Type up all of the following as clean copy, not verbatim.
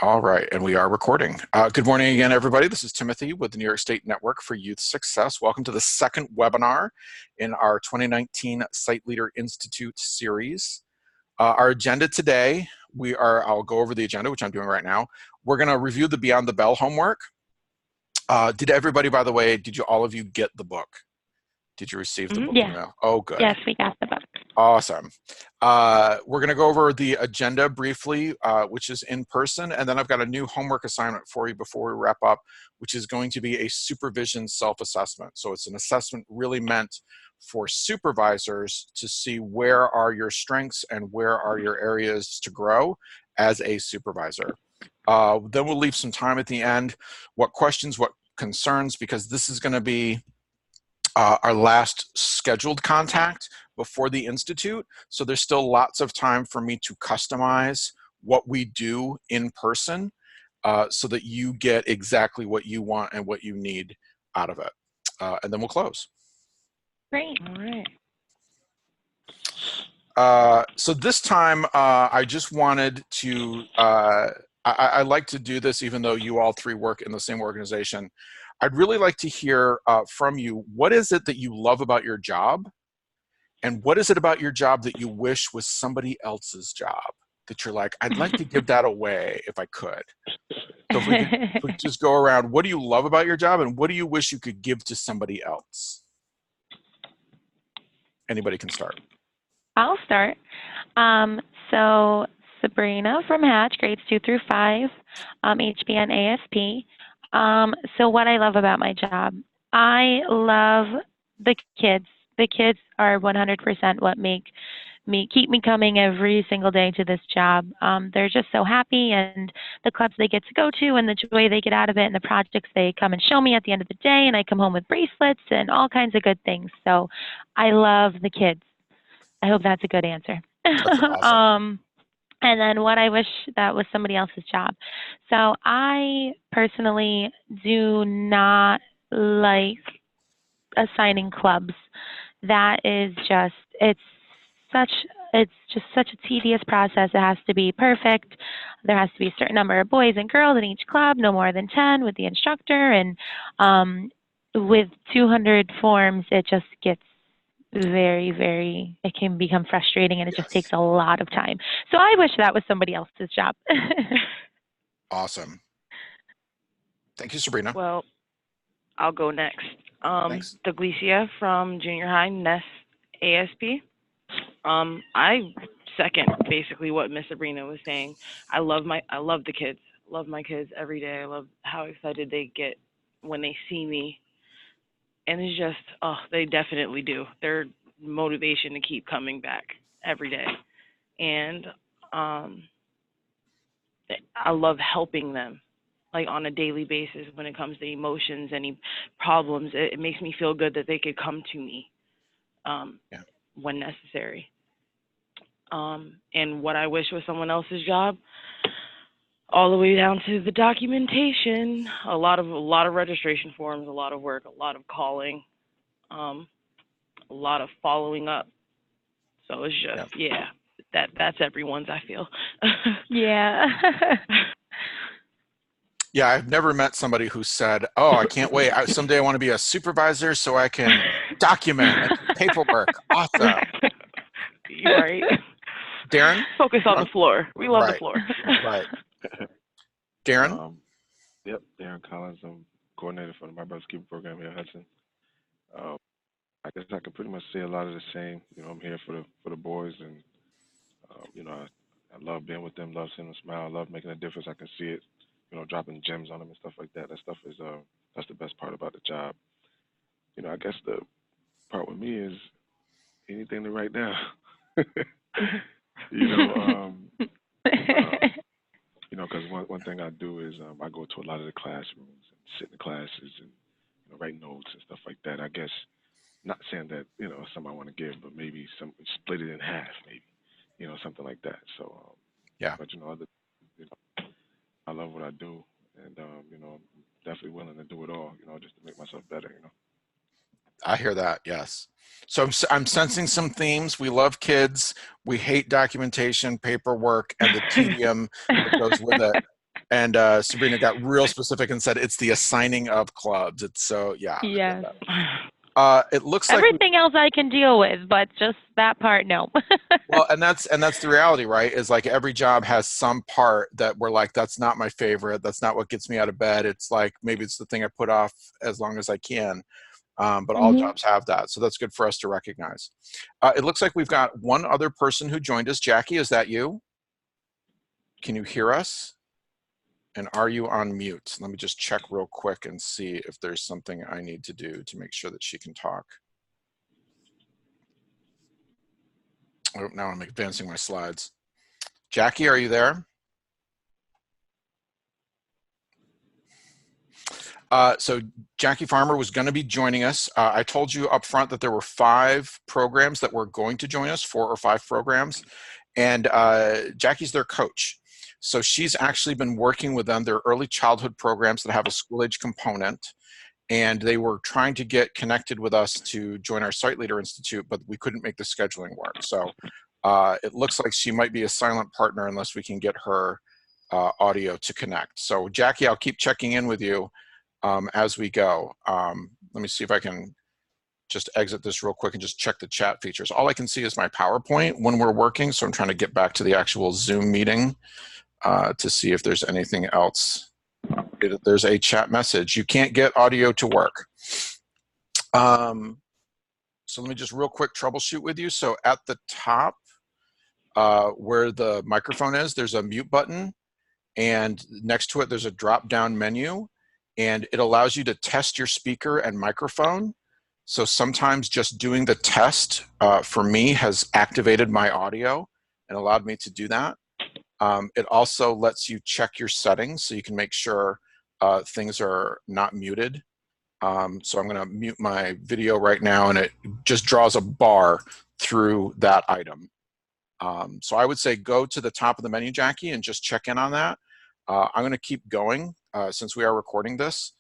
All right, and we are recording. Good morning again, everybody. This is Timothy with the New York State Network for Youth Success. Welcome to the second webinar in our 2019 Site Leader Institute series. Our agenda today, I'll go over the agenda, which I'm doing right now. We're gonna review the Beyond the Bell homework. Did everybody, by the way, all of you get the book? Did you receive the book in the mail? Oh, good. Yes, we got the book. Awesome. We're going to go over the agenda briefly, which is in person, and then I've got a new homework assignment for you before we wrap up, which is going to be a supervision self-assessment. So it's an assessment really meant for supervisors to see where are your strengths and where are your areas to grow as a supervisor. Then we'll leave some time at the end. What questions, what concerns, because this is going to be our last scheduled contact before the Institute. So there's still lots of time for me to customize what we do in person so that you get exactly what you want and what you need out of it. And then we'll close. Great. All right. So this time, I just wanted to, I like to do this even though you all three work in the same organization. I'd really like to hear from you, what is it that you love about your job? And what is it about your job that you wish was somebody else's job? That you're like, I'd like to give that away if I could. So if we could just go around, what do you love about your job and what do you wish you could give to somebody else? Anybody can start. I'll start. So Sabrina from Hatch, grades 2 through 5, HB and ASP. So what I love about my job, I love the kids. The kids are 100% what keep me coming every single day to this job. They're just so happy, and the clubs they get to go to and the joy they get out of it and the projects they come and show me at the end of the day, and I come home with bracelets and all kinds of good things. So I love the kids. I hope that's a good answer. That's awesome. And then what I wish that was somebody else's job. So I personally do not like assigning clubs. That is just, it's just such a tedious process. It has to be perfect. There has to be a certain number of boys and girls in each club, no more than 10 with the instructor. And with 200 forms, it just gets it can become frustrating, and it just takes a lot of time. So I wish that was somebody else's job. Awesome. Thank you, Sabrina. Well, I'll go next. Thanks. Douglasia from junior high, Ness ASP. I second basically what Miss Sabrina was saying. I love the kids. Love my kids every day. I love how excited they get when they see me. And it's just, they definitely do. They're motivation to keep coming back every day. And I love helping them, like on a daily basis when it comes to emotions, any problems. It makes me feel good that they could come to me when necessary. And what I wish was someone else's job, all the way down to the documentation, a lot of registration forms, a lot of work, a lot of calling, a lot of following up. So it's just, that's everyone's, I feel. Yeah. Yeah, I've never met somebody who said, oh, I can't wait. Someday I want to be a supervisor so I can document and do paperwork. Awesome. You're right. Darren? Focus on the floor. We love the floor. Right. Darren? Yep, Darren Collins. I'm coordinator for the My Brother's Keeper program here at Hudson. I guess I can pretty much say a lot of the same. You know, I'm here for the boys, and you know, I love being with them, love seeing them smile, love making a difference. I can see it, you know, dropping gems on them and stuff like that. That stuff is that's the best part about the job. You know, I guess the part with me is anything to write down. You know, you know, because one thing I do is I go to a lot of the classrooms and sit in the classes and, you know, write notes and stuff like that. I guess not saying that, you know, something I want to give, but maybe split it in half, maybe, you know, something like that. So but you know, I love what I do, and you know, I'm definitely willing to do it all, you know, just to make myself better, you know. I hear that, yes. So I'm sensing some themes. We love kids. We hate documentation, paperwork, and the tedium that goes with it. And Sabrina got real specific and said it's the assigning of clubs. It's so, yeah. Yes. It looks like Everything else I can deal with, but just that part, no. well, and that's the reality, right? Is like every job has some part that we're like, that's not my favorite. That's not what gets me out of bed. It's like maybe it's the thing I put off as long as I can. But all jobs have that, so that's good for us to recognize. It looks like we've got one other person who joined us. Jackie, is that you? Can you hear us? And are you on mute? Let me just check real quick and see if there's something I need to do to make sure that she can talk. Oh, now I'm advancing my slides. Jackie, are you there? So Jackie Farmer was going to be joining us. I told you up front that there were 5 programs that were going to join us, 4 or 5 programs. And Jackie's their coach. So she's actually been working with them. They're early childhood programs that have a school-age component. And they were trying to get connected with us to join our Site Leader Institute, but we couldn't make the scheduling work. So it looks like she might be a silent partner unless we can get her audio to connect. So Jackie, I'll keep checking in with you as we go. Let me see if I can just exit this real quick and just check the chat features. All I can see is my PowerPoint when we're working, so I'm trying to get back to the actual Zoom meeting to see if there's anything else. There's a chat message. You can't get audio to work. So let me just real quick troubleshoot with you. So at the top where the microphone is, there's a mute button, and next to it there's a drop-down menu, and it allows you to test your speaker and microphone. So sometimes just doing the test for me has activated my audio and allowed me to do that. It also lets you check your settings so you can make sure things are not muted. So I'm going to mute my video right now, and it just draws a bar through that item. So I would say go to the top of the menu, Jackie, and just check in on that. I'm going to keep going since we are recording this,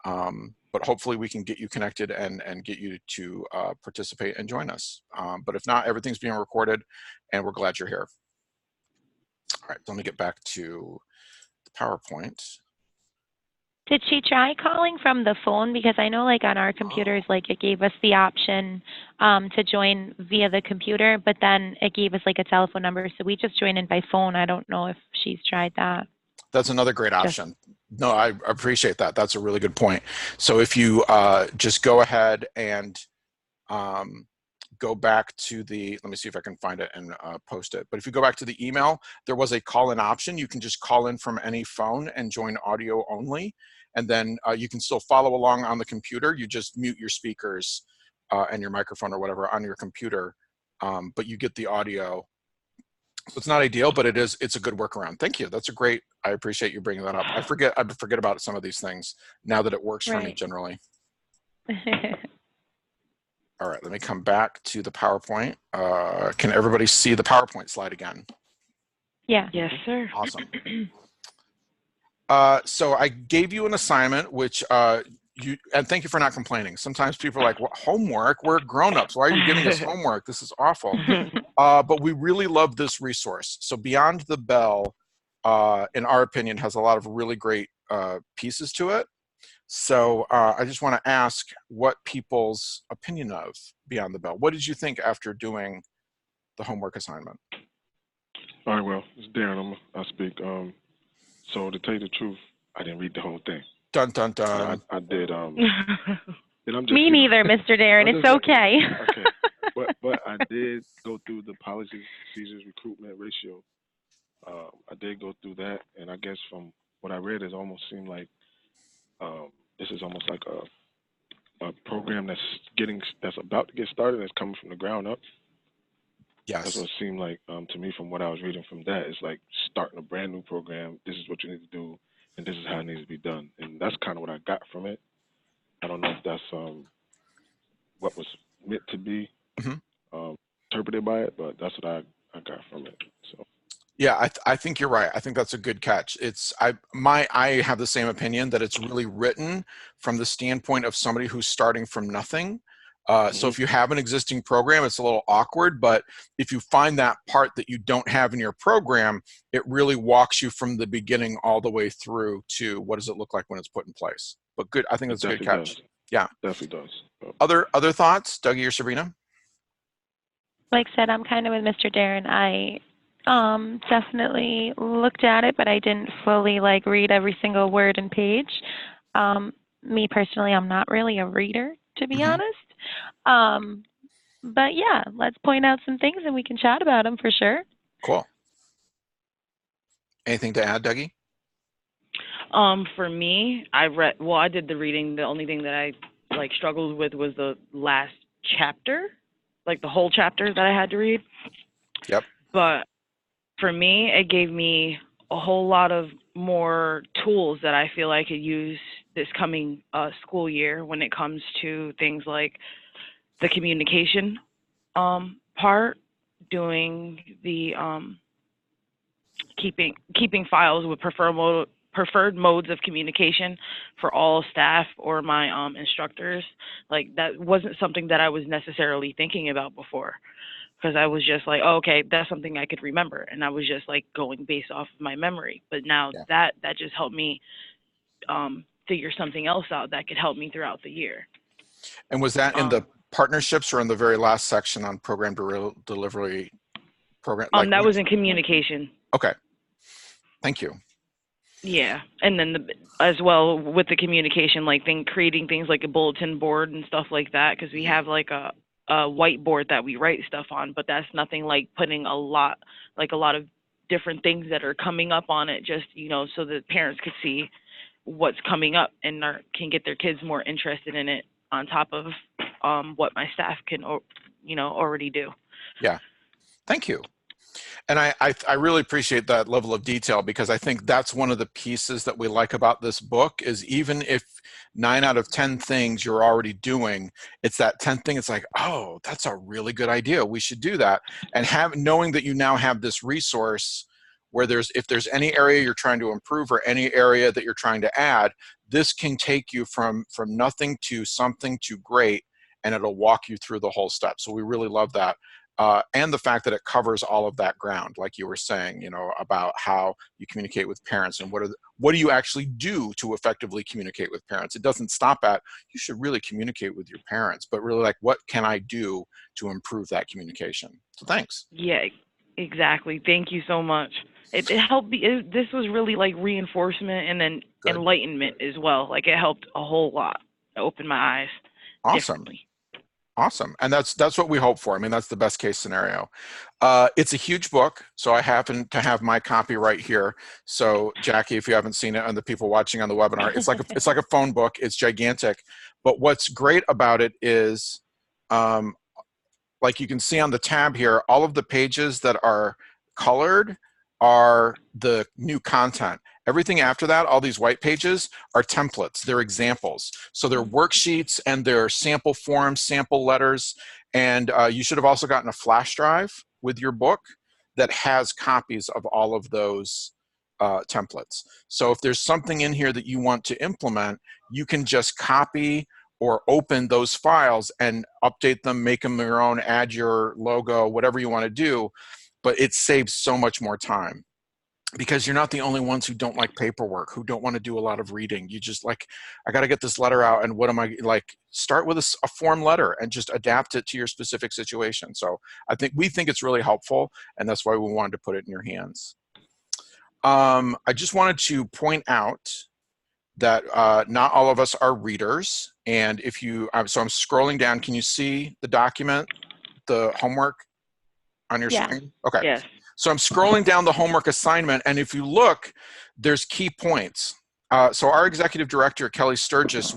but hopefully we can get you connected and get you to participate and join us. But if not, everything's being recorded, and we're glad you're here. All right, let me get back to the PowerPoint. Did she try calling from the phone? Because I know like on our computers, like it gave us the option to join via the computer, but then it gave us like a telephone number. So we just joined in by phone. I don't know if she's tried that. That's another great option. No, I appreciate that. That's a really good point. So if you just go ahead and go back to the, let me see if I can find it and post it. But if you go back to the email, there was a call-in option. You can just call in from any phone and join audio only. And then you can still follow along on the computer. You just mute your speakers and your microphone or whatever on your computer, but you get the audio. So it's not ideal, but it's a good workaround. Thank you. That's a great, I appreciate you bringing that up. I forget about some of these things now that it works for me generally. All right, let me come back to the PowerPoint. Can everybody see the PowerPoint slide again? Yeah. Yes, sir. Awesome. So I gave you an assignment, which and thank you for not complaining. Sometimes people are like, well, homework? We're grown-ups. Why are you giving us homework? This is awful. But we really love this resource. So Beyond the Bell, in our opinion, has a lot of really great pieces to it. So I just want to ask what people's opinion of Beyond the Bell. What did you think after doing the homework assignment? All right, well, it's Darren. I'll speak. So to tell you the truth, I didn't read the whole thing. Dun, dun, dun. I did. And I'm just, Me neither, Mr. Darren. It's okay. Okay. But I did go through the policies, procedures, recruitment ratio. I did go through that, and I guess from what I read, it almost seemed like this is almost like a program that's about to get started. That's coming from the ground up. Yes. That's what it seemed like to me from what I was reading from that. It's like starting a brand new program. This is what you need to do, and this is how it needs to be done. And that's kind of what I got from it. I don't know if that's what was meant to be interpreted by it, but that's what I got from it. So. Yeah, I think you're right. I think that's a good catch. I have the same opinion that it's really written from the standpoint of somebody who's starting from nothing. So if you have an existing program, it's a little awkward, but if you find that part that you don't have in your program, it really walks you from the beginning all the way through to what does it look like when it's put in place. But good, I think that's a good catch. Yeah. Definitely does. Other thoughts, Dougie or Sabrina? Like I said, I'm kind of with Mr. Darren. I definitely looked at it, but I didn't fully like read every single word and page. Me personally, I'm not really a reader, to be honest. But yeah, let's point out some things and we can chat about them for sure. Cool. Anything to add, Dougie? For me, I did the reading. The only thing that I like struggled with was the last chapter, like the whole chapter that I had to read. Yep. But for me, it gave me a whole lot of more tools that I feel I could use this coming school year when it comes to things like the communication part, doing the keeping files with preferred modes of communication for all staff or my instructors. Like that wasn't something that I was necessarily thinking about before, because I was just like, oh, okay, that's something I could remember, and I was just like going based off of my memory. But now that just helped me figure something else out that could help me throughout the year. And was that in the partnerships or in the very last section on program delivery program? Like that was in communication. Okay. Thank you. Yeah, and then as well with the communication, like creating things like a bulletin board and stuff like that, because we have like a whiteboard that we write stuff on, but that's nothing like putting a lot of different things that are coming up on it, just, you know, so that parents could see what's coming up and can get their kids more interested in it on top of what my staff can, you know, already do. Yeah. Thank you. And I really appreciate that level of detail, because I think that's one of the pieces that we like about this book is even if 9 out of 10 things you're already doing, it's that 10th thing. It's like, oh, that's a really good idea. We should do that. And knowing that you now have this resource where if there's any area you're trying to improve or any area that you're trying to add, this can take you from nothing to something to great, and it'll walk you through the whole step. So we really love that. And the fact that it covers all of that ground, like you were saying, you know, about how you communicate with parents and what do you actually do to effectively communicate with parents. It doesn't stop at, you should really communicate with your parents, but really like, what can I do to improve that communication? So thanks. Yeah, exactly. Thank you so much. It helped me. This was really like reinforcement and then enlightenment as well. Like it helped a whole lot. It opened my eyes. Awesome. Awesome. And that's what we hope for. I mean, that's the best case scenario. It's a huge book, so I happen to have my copy right here. So Jackie, if you haven't seen it, and the people watching on the webinar, it's like a phone book. It's gigantic. But what's great about it is, like you can see on the tab here, all of the pages that are colored are the new content. Everything after that, all these white pages, are templates. They're examples. So they're worksheets and they're sample forms, sample letters. And you should have also gotten a flash drive with your book that has copies of all of those templates. So if there's something in here that you want to implement, you can just copy or open those files and update them, make them your own, add your logo, whatever you want to do. But it saves so much more time, because you're not the only ones who don't like paperwork, who don't want to do a lot of reading. You just like, I got to get this letter out, and what am I like? Start with a form letter and just adapt it to your specific situation. So we think it's really helpful, and that's why we wanted to put it in your hands. I just wanted to point out that not all of us are readers, and if you, so I'm scrolling down. Can you see the document, the homework on your screen? Okay. Yes. So I'm scrolling down the homework assignment, and if you look, there's key points. So our executive director, Kelly Sturgis,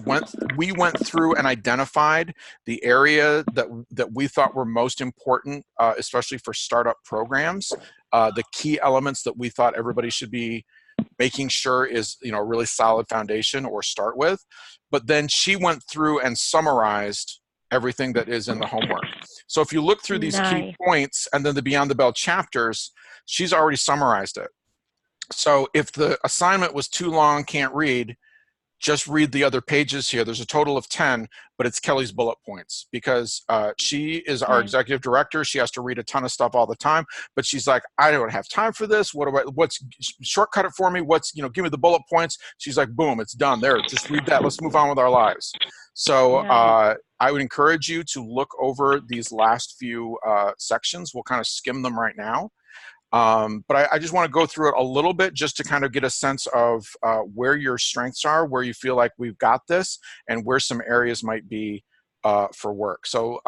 we went through and identified the area that we thought were most important, especially for startup programs, the key elements that we thought everybody should be making sure is, you know, a really solid foundation or start with. But then she went through and summarized everything that is in the homework. So if you look through these key points and then the Beyond the Bell chapters, she's already summarized it. So if the assignment was too long, can't read, just read the other pages here. There's a total of 10, but it's Kelly's bullet points because she is our executive director. She has to read a ton of stuff all the time, but she's like, I don't have time for this. What's shortcut it for me? Give me the bullet points. She's like, boom, it's done there. Just read that. Let's move on with our lives. So I would encourage you to look over these last few sections. We'll kind of skim them right now. But I just want to go through it a little bit just to kind of get a sense of where your strengths are, where you feel like we've got this, and where some areas might be for work. So,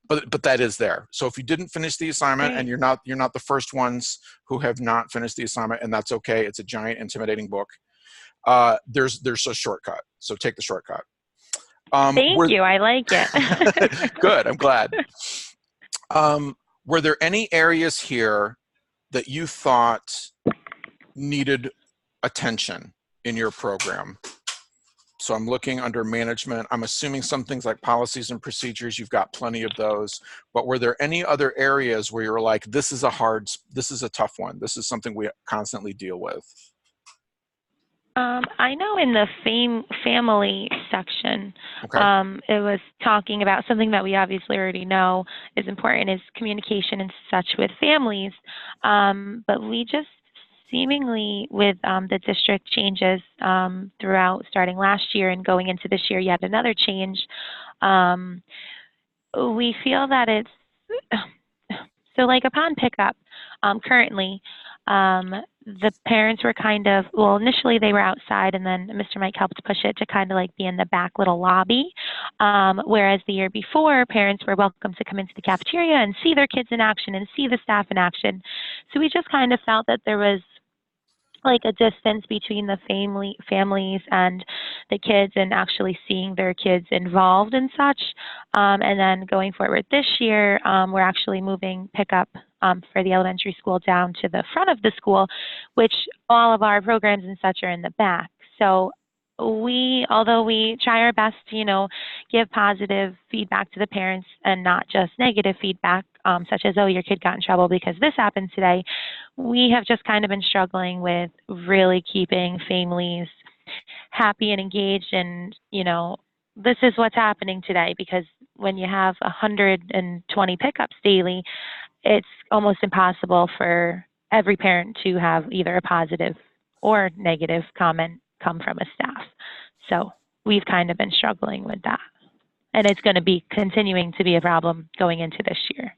but that is there. So if you didn't finish the assignment, and you're not the first ones who have not finished the assignment, and that's okay. It's a giant, intimidating book. There's a shortcut. So take the shortcut. Thank you. I like it. Good. I'm glad. Were there any areas here that you thought needed attention in your program? So I'm looking under management. I'm assuming some things like policies and procedures, you've got plenty of those, but were there any other areas where you were like, this is a tough one. This is something we constantly deal with? I know in the family section, it was talking about something that we obviously already know is important is communication and such with families. But we just seemingly with the district changes throughout starting last year and going into this year, yet another change, we feel that it's, so like upon pickup, currently, the parents were kind of, well, initially they were outside, and then Mr. Mike helped push it to kind of like be in the back little lobby. Whereas the year before, parents were welcome to come into the cafeteria and see their kids in action and see the staff in action. So we just kind of felt that there was like a distance between the families and the kids and actually seeing their kids involved and such. And then going forward this year, we're actually moving pickup for the elementary school down to the front of the school, which all of our programs and such are in the back. So although we try our best to, give positive feedback to the parents and not just negative feedback, such as, oh, your kid got in trouble because this happened today, we have just kind of been struggling with really keeping families happy and engaged. And, this is what's happening today, because when you have 120 pickups daily, it's almost impossible for every parent to have either a positive or negative comment come from a staff. So we've kind of been struggling with that. And it's going to be continuing to be a problem going into this year.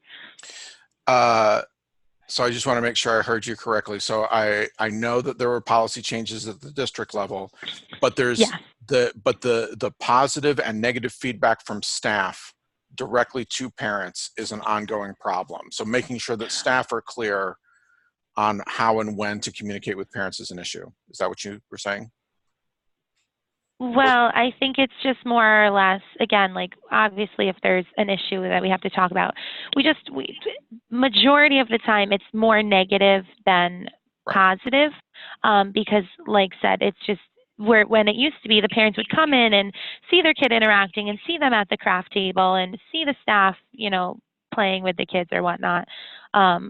So I just want to make sure I heard you correctly. So I know that there were policy changes at the district level, but there's the positive and negative feedback from staff directly to parents is an ongoing problem. So making sure that staff are clear on how and when to communicate with parents is an issue. Is that what you were saying? Well, I think it's just more or less, again, like obviously if there's an issue that we have to talk about, majority of the time it's more negative than positive, because like said, it's just when it used to be the parents would come in and see their kid interacting and see them at the craft table and see the staff, playing with the kids or whatnot,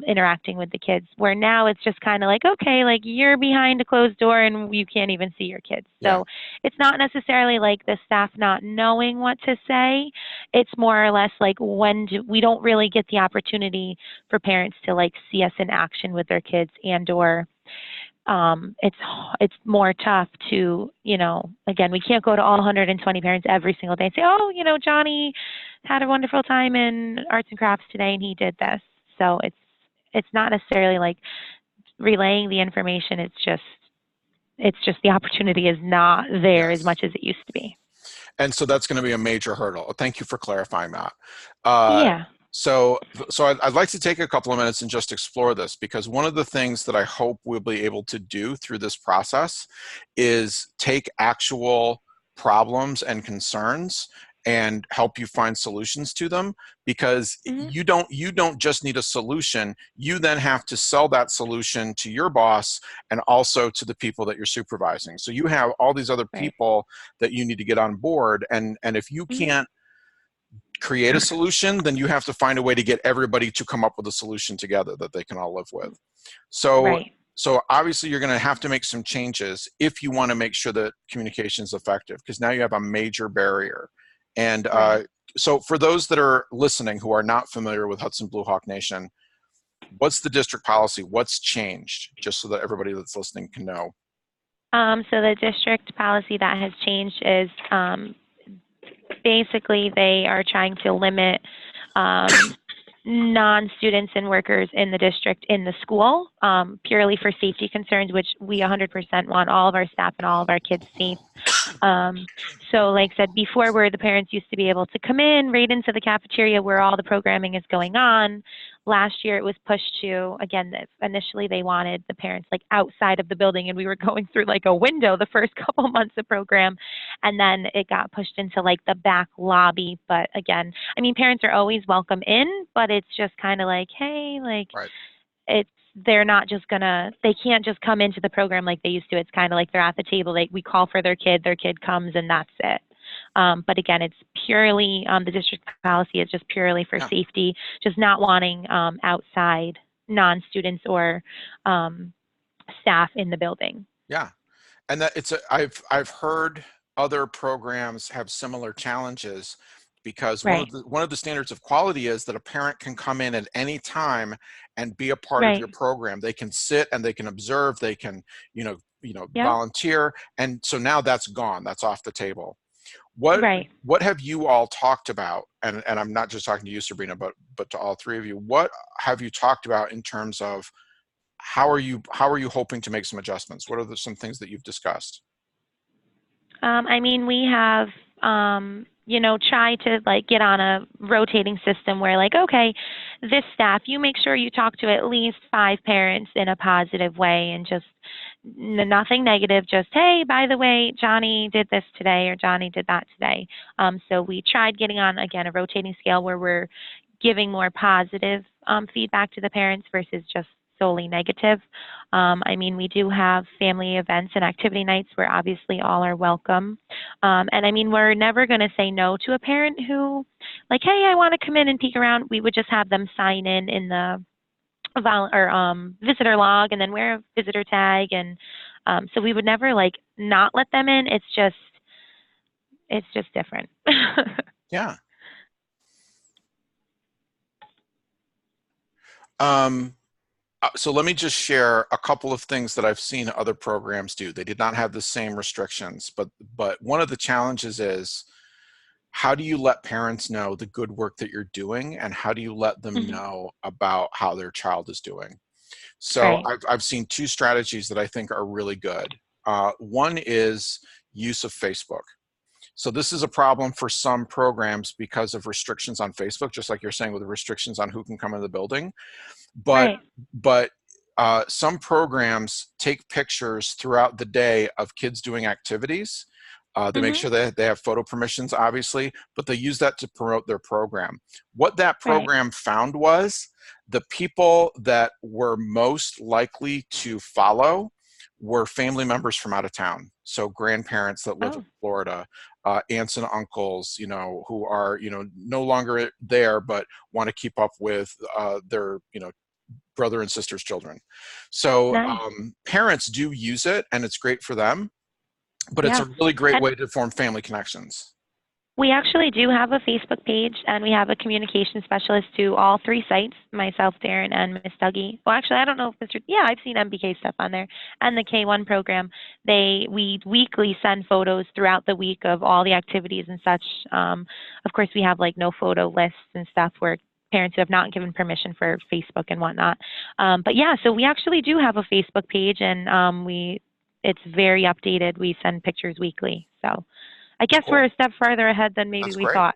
interacting with the kids, where now it's just kind of like, okay, like you're behind a closed door and you can't even see your kids. So it's not necessarily like the staff not knowing what to say. It's more or less like we don't really get the opportunity for parents to like see us in action with their kids, and or it's more tough to, again, we can't go to all 120 parents every single day and say, oh, Johnny had a wonderful time in arts and crafts today and he did this. So it's not necessarily like relaying the information. It's just the opportunity is not there as much as it used to be. And so that's going to be a major hurdle. Thank you for clarifying that. So I'd like to take a couple of minutes and just explore this, because one of the things that I hope we'll be able to do through this process is take actual problems and concerns and help you find solutions to them, because you don't just need a solution, you then have to sell that solution to your boss and also to the people that you're supervising. So you have all these other people that you need to get on board, and if you can't create a solution, then you have to find a way to get everybody to come up with a solution together that they can all live with. So So obviously you're going to have to make some changes if you want to make sure that communication is effective, because now you have a major barrier. And Right. so for those that are listening who are not familiar with Hudson Blue Hawk Nation, what's the district policy? What's changed? Just so that everybody that's listening can know. So the district policy that has changed is basically they are trying to limit non-students and workers in the district in the school purely for safety concerns, which we 100% want all of our staff and all of our kids safe. So like I said before, where the parents used to be able to come in right into the cafeteria where all the programming is going on. Last year it was pushed to, again, initially they wanted the parents like outside of the building, and we were going through like a window the first couple months of program, and then it got pushed into like the back lobby. But again, I mean, parents are always welcome in, but it's just kind of like, hey, like it's, they're not just gonna, they can't just come into the program like they used to. It's kind of like they're at the table, like we call for their kid comes, and that's it. But again, it's purely, the district policy is just purely for safety, just not wanting outside non-students or staff in the building. Yeah, and that it's I've heard other programs have similar challenges, because Right. one of the standards of quality is that a parent can come in at any time and be a part of Right. your program. They can sit and they can observe, they can Yep. volunteer, and so now that's gone, that's off the table. What Right. have you all talked about, and I'm not just talking to you, Sabrina, but to all three of you, what have you talked about in terms of how are you hoping to make some adjustments? What are some things that you've discussed? I mean, we have, you know, try to like get on a rotating system where like, okay, this staff, you make sure you talk to at least 5 parents in a positive way, and just nothing negative, just, hey, by the way, Johnny did this today, or Johnny did that today. So we tried getting on, again, a rotating scale where we're giving more positive feedback to the parents versus just solely negative. I mean, we do have family events and activity nights where obviously all are welcome. And I mean, we're never going to say no to a parent who, like, hey, I want to come in and peek around. We would just have them sign in the visitor log, and then wear a visitor tag. And so we would never like not let them in. It's just different. Yeah. So let me just share a couple of things that I've seen other programs do. They did not have the same restrictions, but one of the challenges is, how do you let parents know the good work that you're doing, and how do you let them know about how their child is doing? So Right. I've seen 2 strategies that I think are really good. One is use of Facebook. So this is a problem for some programs because of restrictions on Facebook, just like you're saying with the restrictions on who can come in the building. But some programs take pictures throughout the day of kids doing activities. They make sure that they have photo permissions, obviously, but they use that to promote their program. What that program found was the people that were most likely to follow were family members from out of town. So grandparents that live in Florida, aunts and uncles, you know, who are, you know, no longer there, but want to keep up with their, you know, brother and sister's children. So parents do use it, and it's great for them, but it's a really great way to form family connections. We actually do have a Facebook page, and we have a communication specialist to all 3 sites, myself, Darren, and Miss Dougie. Well, actually, I don't know if Mr. Yeah, I've seen MBK stuff on there, and the K1 program. We weekly send photos throughout the week of all the activities and such. Of course, we have like no photo lists and stuff where parents who have not given permission for Facebook and whatnot. But yeah, so we actually do have a Facebook page, and it's very updated. We send pictures weekly. So I guess we're a step farther ahead than maybe we thought.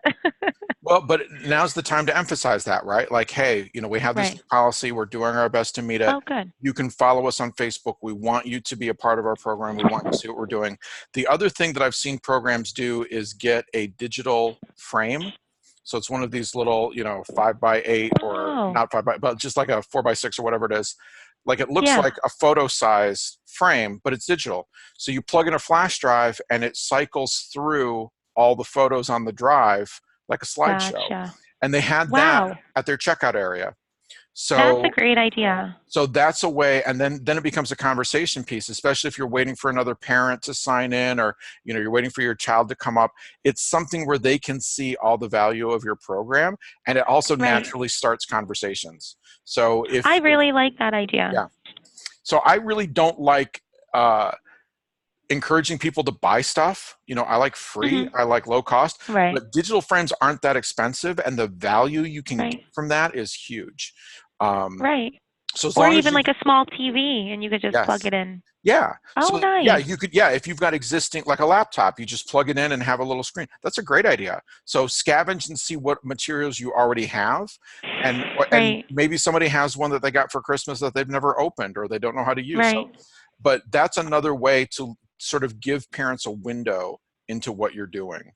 Well, but now's the time to emphasize that, right? Like, hey, you know, we have this policy. We're doing our best to meet it. Oh, good. You can follow us on Facebook. We want you to be a part of our program. We want you to see what we're doing. The other thing that I've seen programs do is get a digital frame. So it's one of these little, you know, 5x8 or not 5x, but just like a 4x6 or whatever it is. Like it looks like a photo size frame, but it's digital. So you plug in a flash drive and it cycles through all the photos on the drive like a slideshow. And they had that at their checkout area. That's a So great idea. so that's a way, and then it becomes a conversation piece, especially if you're waiting for another parent to sign in, or you're waiting for your child to come up. It's something where they can see all the value of your program, and it also Right. naturally starts conversations. So I if really like that idea. yeah, so I really don't like encouraging people to buy stuff. I like free, I like low cost, Right. but digital frames aren't that expensive, and the value you can get Right. from that is huge. Um, Right. so as Or long as even you, like a small TV and you could just plug yes. it in. Yeah. Oh, So yeah, nice. you could, yeah, if you've got existing, like a laptop, you just plug it in and have a little screen. That's a great idea. So scavenge and see what materials you already have. And Right. maybe somebody has one that they got for Christmas that they've never opened or they don't know how to use. So, Right. but that's another way to sort of give parents a window into what you're doing.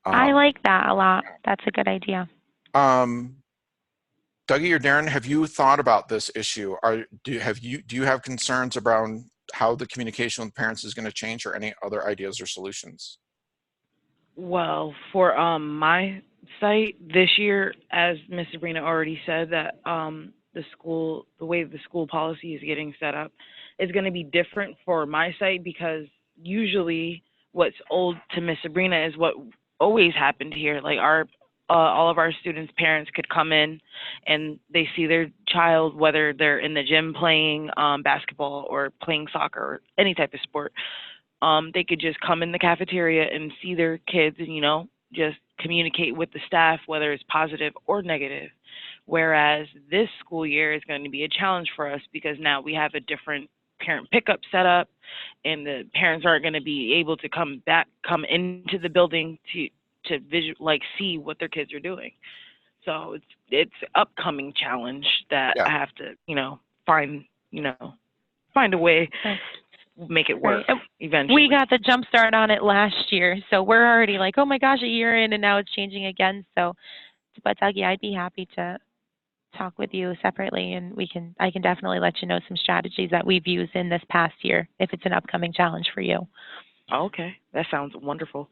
I Um, like that a lot. That's a good idea. um, Dougie or Darren, have you thought about this issue? Do you have concerns around how the communication with parents is going to change, or any other ideas or solutions? Well, for my site this year, as Miss Sabrina already said, that the way the school policy is getting set up is going to be different for my site, because usually what's old to Miss Sabrina is what always happened here. Like all of our students' parents could come in and they see their child, whether they're in the gym playing basketball or playing soccer or any type of sport. They could just come in the cafeteria and see their kids and, just communicate with the staff, whether it's positive or negative. Whereas this school year is going to be a challenge for us because now we have a different parent pickup set up, and the parents aren't going to be able to come into the building to see what their kids are doing. So it's upcoming challenge that Yeah. I have to, find, find a way, Right. make it work eventually. We got the jump start on it last year, so we're already like, oh my gosh, a year in, and now it's changing again. So, but Dougie, I'd be happy to talk with you separately, and I can definitely let you know some strategies that we've used in this past year if it's an upcoming challenge for you. Okay, that sounds wonderful.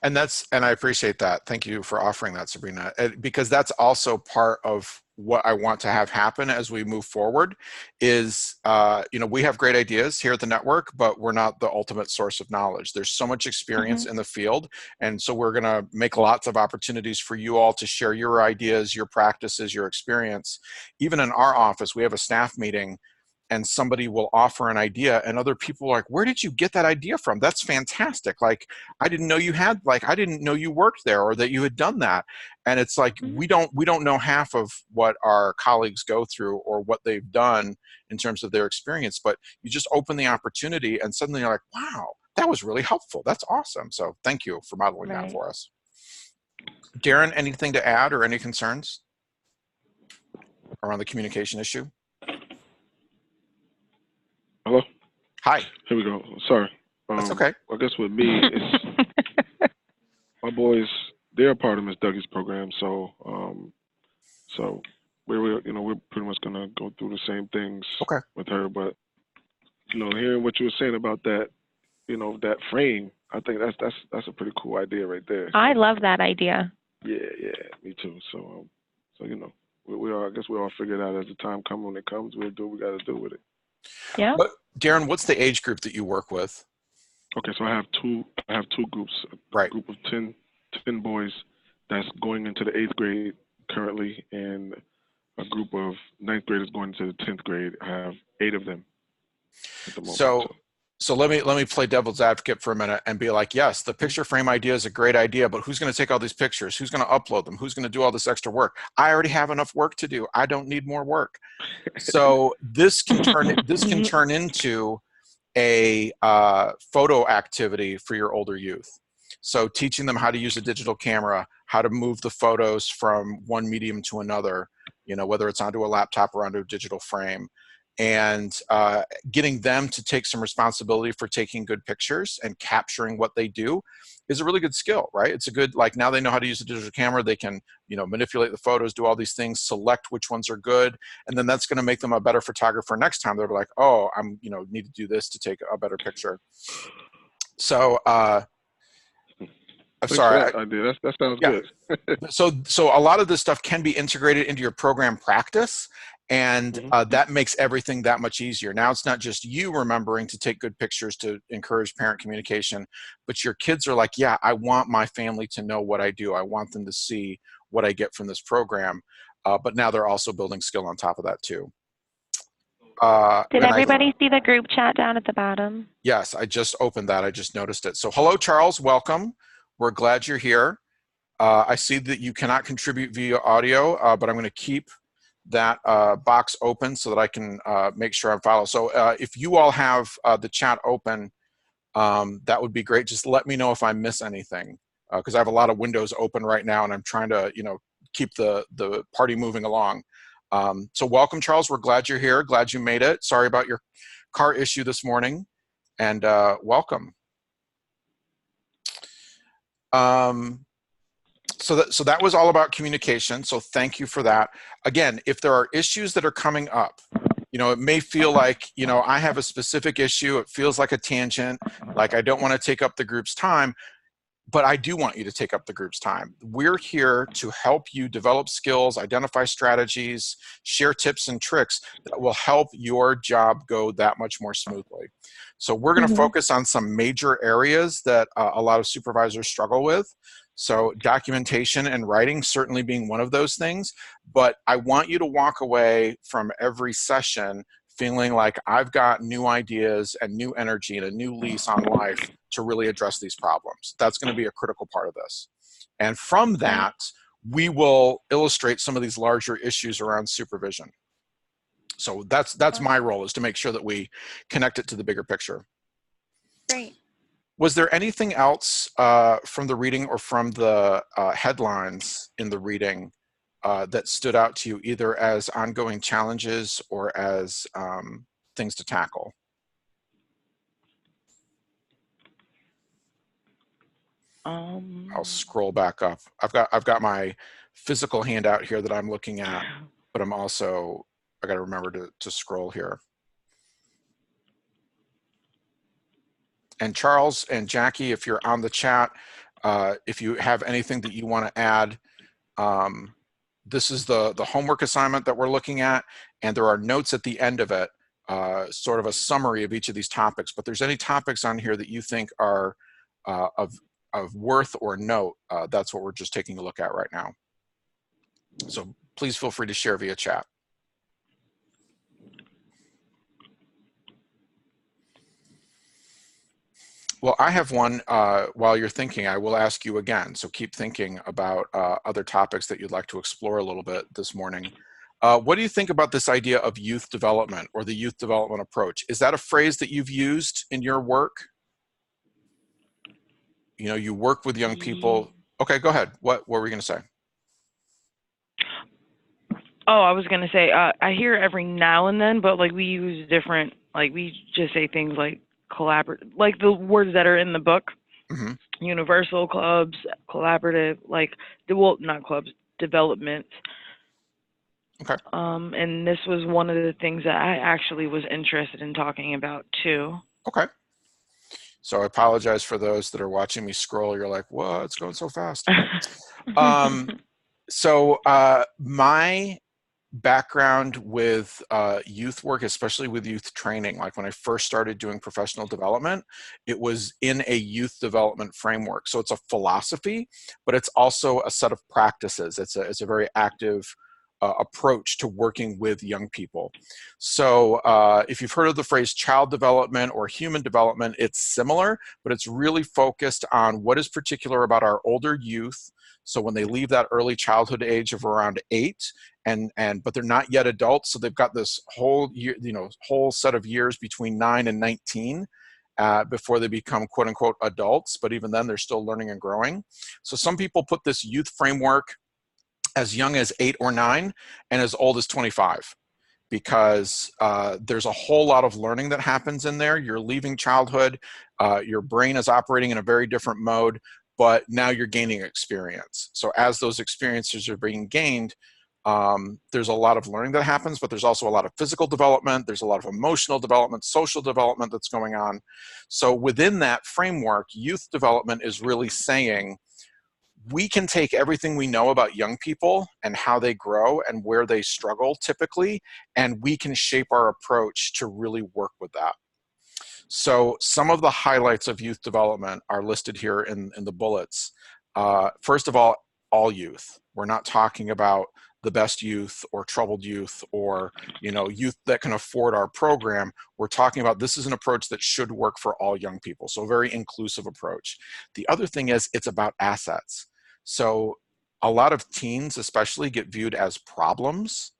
And I appreciate that. Thank you for offering that, Sabrina, because that's also part of what I want to have happen as we move forward is, we have great ideas here at the network, but we're not the ultimate source of knowledge. There's so much experience in the field. And so we're going to make lots of opportunities for you all to share your ideas, your practices, your experience. Even in our office, we have a staff meeting and somebody will offer an idea and other people are like, where did you get that idea from? That's fantastic. Like, I didn't know you worked there or that you had done that. And it's like, we don't know half of what our colleagues go through or what they've done in terms of their experience, but you just open the opportunity and suddenly you're like, wow, that was really helpful. That's awesome. So thank you for modeling that for us. Darren, anything to add or any concerns around the communication issue? Hello? Hi. Here we go. Sorry. That's okay. I guess with me, it's my boys, they're a part of Miss Dougie's program, so we're pretty much gonna go through the same things with her. But hearing what you were saying about that, that frame, I think that's a pretty cool idea right there. I love that idea. Yeah, me too. So we all, I guess we all figure it out as the time comes. When it comes, we'll do what we got to do with it. Yeah. But Darren, what's the age group that you work with? Okay, so I have two groups. A group of 10 boys that's going into the 8th grade currently, and a group of 9th graders going into the 10th grade. I have 8 of them at the moment. So let me play devil's advocate for a minute and be like, yes, the picture frame idea is a great idea, but who's going to take all these pictures? Who's going to upload them? Who's going to do all this extra work? I already have enough work to do. I don't need more work. So this can turn into a photo activity for your older youth. So teaching them how to use a digital camera, how to move the photos from one medium to another, whether it's onto a laptop or onto a digital frame, and getting them to take some responsibility for taking good pictures and capturing what they do is a really good skill, right? It's a good, like, now they know how to use a digital camera, they can, manipulate the photos, do all these things, select which ones are good, and then that's going to make them a better photographer next time. They're like, oh, I'm, need to do this to take a better picture. So I'm Thanks for sorry. that idea. That sounds Yeah. good. So a lot of this stuff can be integrated into your program practice, and that makes everything that much easier. Now it's not just you remembering to take good pictures to encourage parent communication, but your kids are like, yeah, I want my family to know what I do. I want them to see what I get from this program. But now they're also building skill on top of that too. Did everybody see the group chat down at the bottom? Yes, I just opened that. I just noticed it. So hello, Charles. Welcome. We're glad you're here. I see that you cannot contribute via audio, but I'm going to keep that box open so that I can make sure I'm following. So if you all have the chat open, that would be great. Just let me know if I miss anything, because I have a lot of windows open right now, and I'm trying to, keep the party moving along. So welcome, Charles. We're glad you're here. Glad you made it. Sorry about your car issue this morning, and welcome. So that was all about communication. So thank you for that. Again, if there are issues that are coming up, it may feel like, I have a specific issue. It feels like a tangent, like I don't want to take up the group's time, but I do want you to take up the group's time. We're here to help you develop skills, identify strategies, share tips and tricks that will help your job go that much more smoothly. So we're going to focus on some major areas that a lot of supervisors struggle with. So documentation and writing certainly being one of those things, but I want you to walk away from every session feeling like I've got new ideas and new energy and a new lease on life to really address these problems. That's going to be a critical part of this. And from that, we will illustrate some of these larger issues around supervision. So that's my role, is to make sure that we connect it to the bigger picture. Great. Was there anything else from the reading or from the headlines in the reading that stood out to you, either as ongoing challenges or as things to tackle? I'll scroll back up. I've got my physical handout here that I'm looking at, but I got to remember to scroll here. And Charles and Jackie, if you're on the chat, if you have anything that you want to add, this is the homework assignment that we're looking at, and there are notes at the end of it, sort of a summary of each of these topics. But there's any topics on here that you think are of worth or note, that's what we're just taking a look at right now. So please feel free to share via chat. Well, I have one. While you're thinking, I will ask you again. So keep thinking about other topics that you'd like to explore a little bit this morning. What do you think about this idea of youth development, or the youth development approach? Is that a phrase that you've used in your work? You work with young people. Okay, go ahead. What were we going to say? Oh, I was going to say, I hear every now and then, but like we use different, like we just say things like collaborative, like the words that are in the book, universal, clubs, collaborative, like, well, not clubs, development. Okay. And this was one of the things that I actually was interested in talking about too. Okay. So I apologize for those that are watching me scroll. You're like, what? It's going so fast. So my background with youth work, especially with youth training, like when I first started doing professional development, it was in a youth development framework. So it's a philosophy, but it's also a set of practices. It's a very active approach to working with young people. So if you've heard of the phrase child development or human development, it's similar, but it's really focused on what is particular about our older youth. So when they leave that early childhood age of around 8, but they're not yet adults, so they've got this whole year, whole set of years between 9 and 19 before they become quote unquote adults, but even then they're still learning and growing. So some people put this youth framework as young as 8 or 9 and as old as 25, because there's a whole lot of learning that happens in there. You're leaving childhood, your brain is operating in a very different mode, but now you're gaining experience. So as those experiences are being gained, there's a lot of learning that happens, but there's also a lot of physical development, there's a lot of emotional development, social development that's going on. So within that framework, youth development is really saying, we can take everything we know about young people and how they grow and where they struggle typically, and we can shape our approach to really work with that. So some of the highlights of youth development are listed here in the bullets. First of all youth. We're not talking about the best youth or troubled youth or youth that can afford our program. We're talking about this is an approach that should work for all young people. So a very inclusive approach. The other thing is it's about assets. So a lot of teens especially get viewed as problems.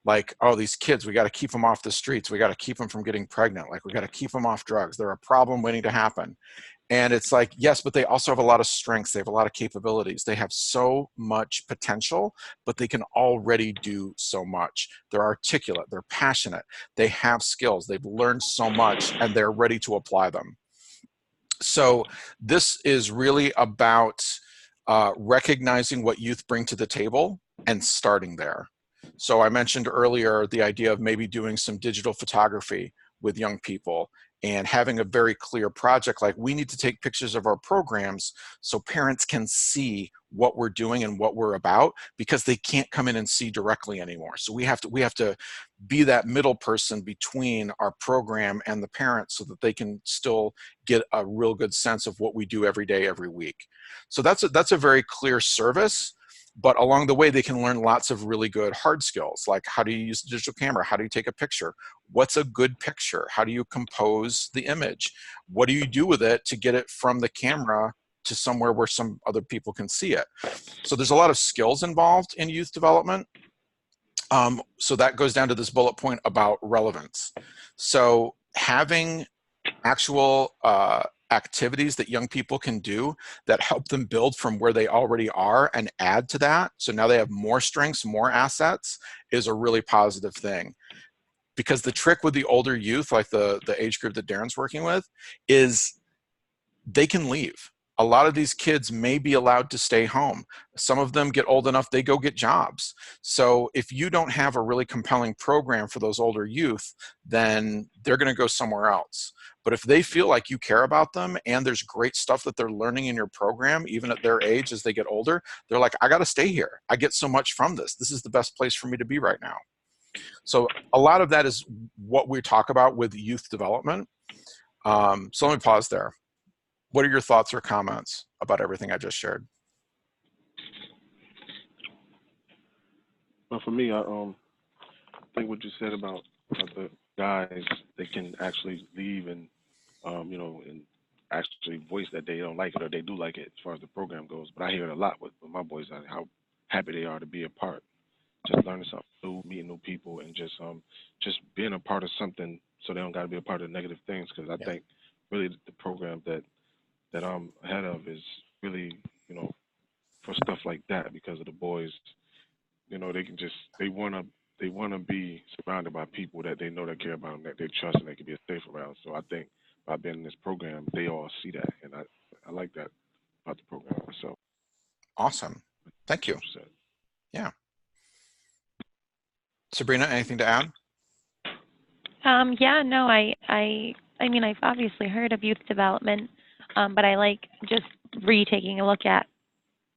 Like, oh, these kids, we got to keep them off the streets. We got to keep them from getting pregnant. Like, we got to keep them off drugs. They're a problem waiting to happen. And it's like, yes, but they also have a lot of strengths. They have a lot of capabilities. They have so much potential, but they can already do so much. They're articulate. They're passionate. They have skills. They've learned so much, and they're ready to apply them. So this is really about recognizing what youth bring to the table and starting there. So I mentioned earlier the idea of maybe doing some digital photography with young people and having a very clear project, like we need to take pictures of our programs so parents can see what we're doing and what we're about, because they can't come in and see directly anymore. So we have to be that middle person between our program and the parents so that they can still get a real good sense of what we do every day, every week. So that's a very clear service. But along the way, they can learn lots of really good hard skills, like how do you use the digital camera? How do you take a picture? What's a good picture? How do you compose the image? What do you do with it to get it from the camera to somewhere where some other people can see it? So there's a lot of skills involved in youth development. So that goes down to this bullet point about relevance. So having actual activities that young people can do that help them build from where they already are and add to that, so now they have more strengths, more assets, is a really positive thing. Because the trick with the older youth, like the age group that Darren's working with, is they can leave. A lot of these kids may be allowed to stay home. Some of them get old enough, they go get jobs. So if you don't have a really compelling program for those older youth, then they're going to go somewhere else. But if they feel like you care about them and there's great stuff that they're learning in your program, even at their age as they get older, they're like, I got to stay here. I get so much from this. This is the best place for me to be right now. So a lot of that is what we talk about with youth development. So let me pause there. What are your thoughts or comments about everything I just shared? Well, for me, I think what you said about the guys, they can actually leave and and actually voice that they don't like it or they do like it as far as the program goes. But I hear it a lot with my boys, how happy they are to be a part, just learning something new, meeting new people, and just being a part of something, so they don't got to be a part of negative things. Because I think really the program that I'm ahead of is really for stuff like that, because of the boys. They can they want to be surrounded by people that they know that care about them, that they trust, and they can be safe around. So I think by being in this program, they all see that, and I like that about the program myself. Awesome. Thank you. 100%. Yeah. Sabrina, anything to add? Yeah, no, I mean, I've obviously heard of youth development, but I like just retaking a look at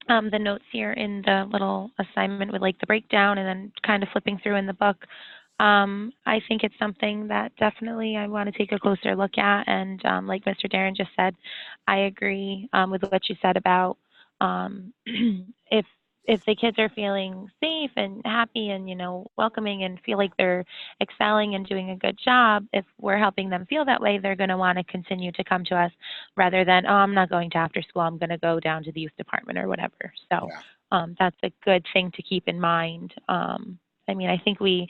the notes here in the little assignment with like the breakdown and then kind of flipping through in the book. I think it's something that definitely I want to take a closer look at. And like Mr. Darren just said, I agree with what you said about if the kids are feeling safe and happy and, welcoming and feel like they're excelling and doing a good job, if we're helping them feel that way, they're going to want to continue to come to us rather than, oh, I'm not going to after school, I'm going to go down to the youth department or whatever. So that's a good thing to keep in mind. I mean, I think we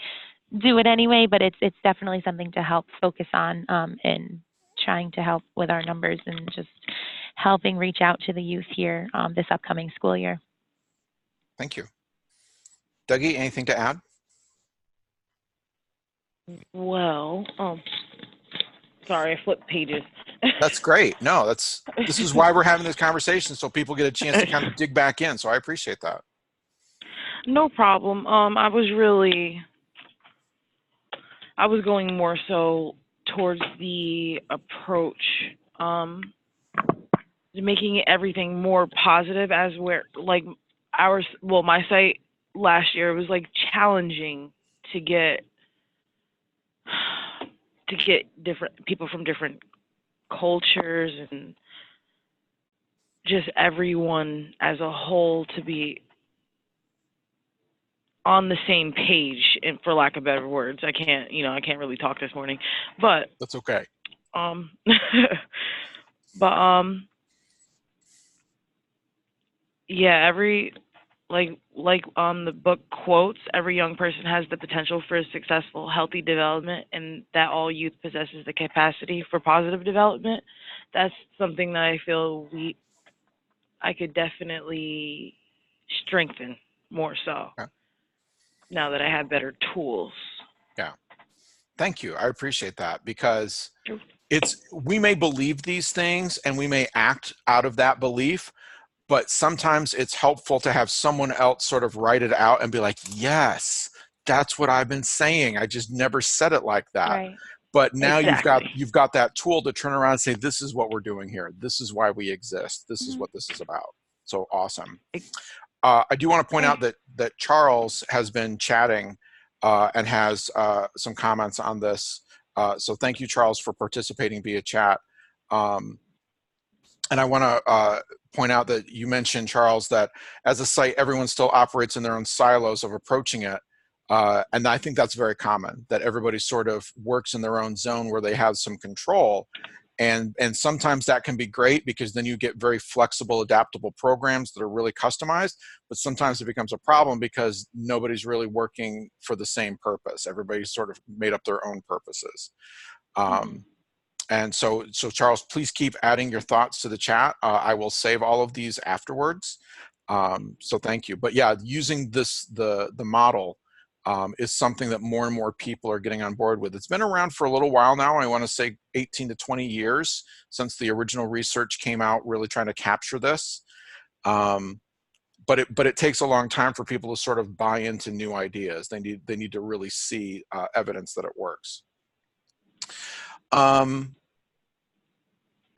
do it anyway, but it's definitely something to help focus on in trying to help with our numbers and just helping reach out to the youth here this upcoming school year. Thank you. Dougie, anything to add? Well, sorry, I flipped pages. That's great. No, this is why we're having this conversation, so people get a chance to kind of dig back in. So I appreciate that. No problem. I was going more so towards the approach making everything more positive, as where like my site last year was like challenging to get different people from different cultures and just everyone as a whole to be on the same page, and for lack of better words. I can't really talk this morning, but That's okay. but yeah, the book quotes, every young person has the potential for a successful, healthy development, and that all youth possesses the capacity for positive development. That's something that I feel I could definitely strengthen more so Yeah. now that I have better tools. Yeah. Thank you. I appreciate that, because Sure. we may believe these things and we may act out of that belief, but sometimes it's helpful to have someone else sort of write it out and be like, yes, that's what I've been saying. I just never said it like that. Right. But now Exactly. you've got that tool to turn around and say, this is what we're doing here. This is why we exist. This is what this is about. So awesome. I do want to point out that Charles has been chatting and has some comments on this. So thank you, Charles, for participating via chat. And I want to point out that you mentioned, Charles, that as a site, everyone still operates in their own silos of approaching it. And I think that's very common, that everybody sort of works in their own zone where they have some control. And sometimes that can be great, because then you get very flexible, adaptable programs that are really customized. But sometimes it becomes a problem because nobody's really working for the same purpose. Everybody's sort of made up their own purposes. And so Charles, please keep adding your thoughts to the chat. I will save all of these afterwards. So thank you. But yeah, using the model is something that more and more people are getting on board with. It's been around for a little while now. I want to say 18 to 20 years since the original research came out, really trying to capture this. But it takes a long time for people to sort of buy into new ideas. They need to really see evidence that it works. I'm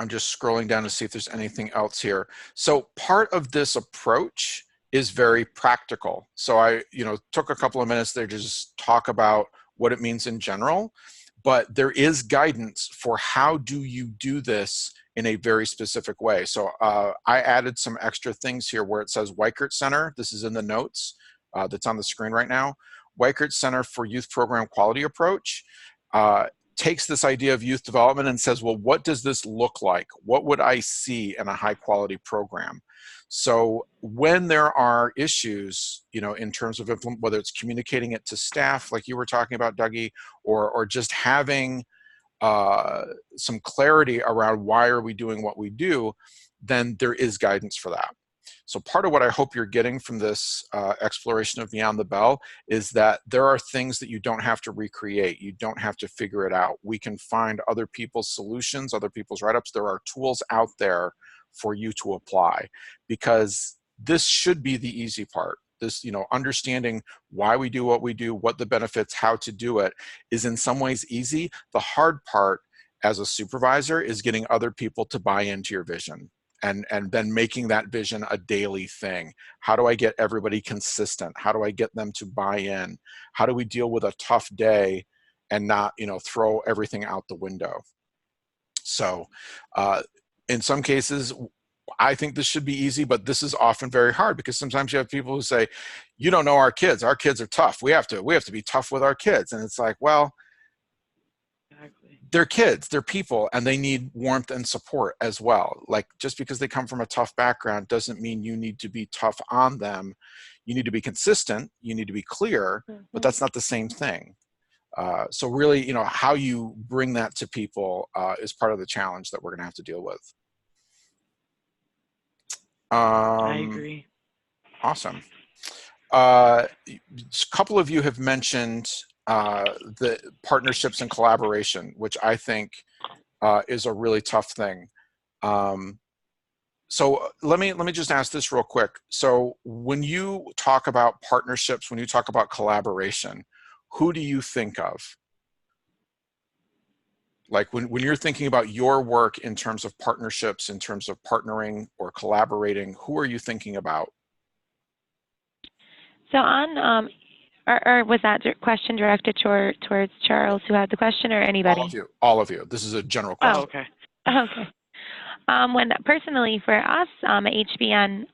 just scrolling down to see if there's anything else here. So part of this approach is very practical. So I took a couple of minutes there to just talk about what it means in general, but there is guidance for how do you do this in a very specific way. So I added some extra things here where it says Weichert Center. This is in the notes that's on the screen right now. Weichert Center for Youth Program Quality Approach takes this idea of youth development and says, well, what does this look like? What would I see in a high quality program? So when there are issues, in terms of whether it's communicating it to staff, like you were talking about, Dougie, or just having some clarity around why are we doing what we do, then there is guidance for that. So part of what I hope you're getting from this exploration of Beyond the Bell is that there are things that you don't have to recreate. You don't have to figure it out. We can find other people's solutions, other people's write-ups. There are tools out there for you to apply, because this should be the easy part. This, understanding why we do what we do, what the benefits, how to do it is in some ways easy. The hard part as a supervisor is getting other people to buy into your vision. And then making that vision a daily thing. How do I get everybody consistent? How do I get them to buy in? How do we deal with a tough day and not, throw everything out the window? So in some cases, I think this should be easy, but this is often very hard, because sometimes you have people who say, you don't know our kids are tough. We have to be tough with our kids. And it's like, well, they're kids, they're people, and they need warmth and support as well. Like, just because they come from a tough background doesn't mean you need to be tough on them. You need to be consistent, you need to be clear, but that's not the same thing. So really, how you bring that to people is part of the challenge that we're gonna have to deal with. I agree. Awesome. A couple of you have mentioned the partnerships and collaboration, which I think is a really tough thing. So let me just ask this real quick. So when you talk about partnerships, when you talk about collaboration, who do you think of? Like when you're thinking about your work in terms of partnerships, in terms of partnering or collaborating, who are you thinking about? So or was that question directed towards Charles who had the question, or All of anybody? you. All of you. This is a general Oh, question. okay. Okay. When personally for us at HBN,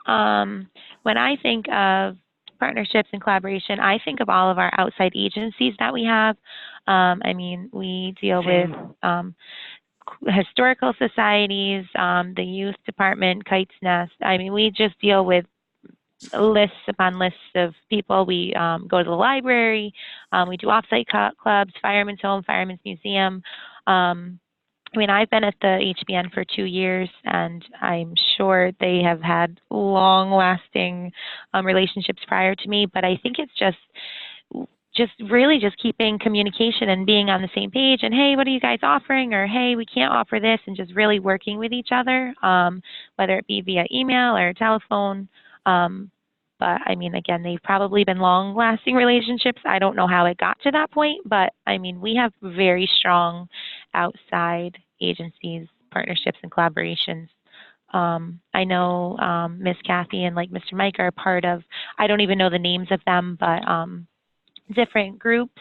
when I think of partnerships and collaboration, I think of all of our outside agencies that we have. I mean, we deal with Same. historical societies, the youth department, Kite's Nest. I mean, we just deal with lists upon lists of people. We go to the library. We do offsite clubs, Fireman's Home, Fireman's Museum. I mean, I've been at the HBN for 2 years, and I'm sure they have had long-lasting relationships prior to me. But I think it's just really just keeping communication and being on the same page. And hey, what are you guys offering? Or hey, we can't offer this, and just really working with each other, whether it be via email or telephone. But I mean, again, they've probably been long-lasting relationships. I don't know how it got to that point, but I mean, we have very strong outside agencies, partnerships, and collaborations. I know Miss Kathy and like Mr. Mike are part of, I don't even know the names of them, but different groups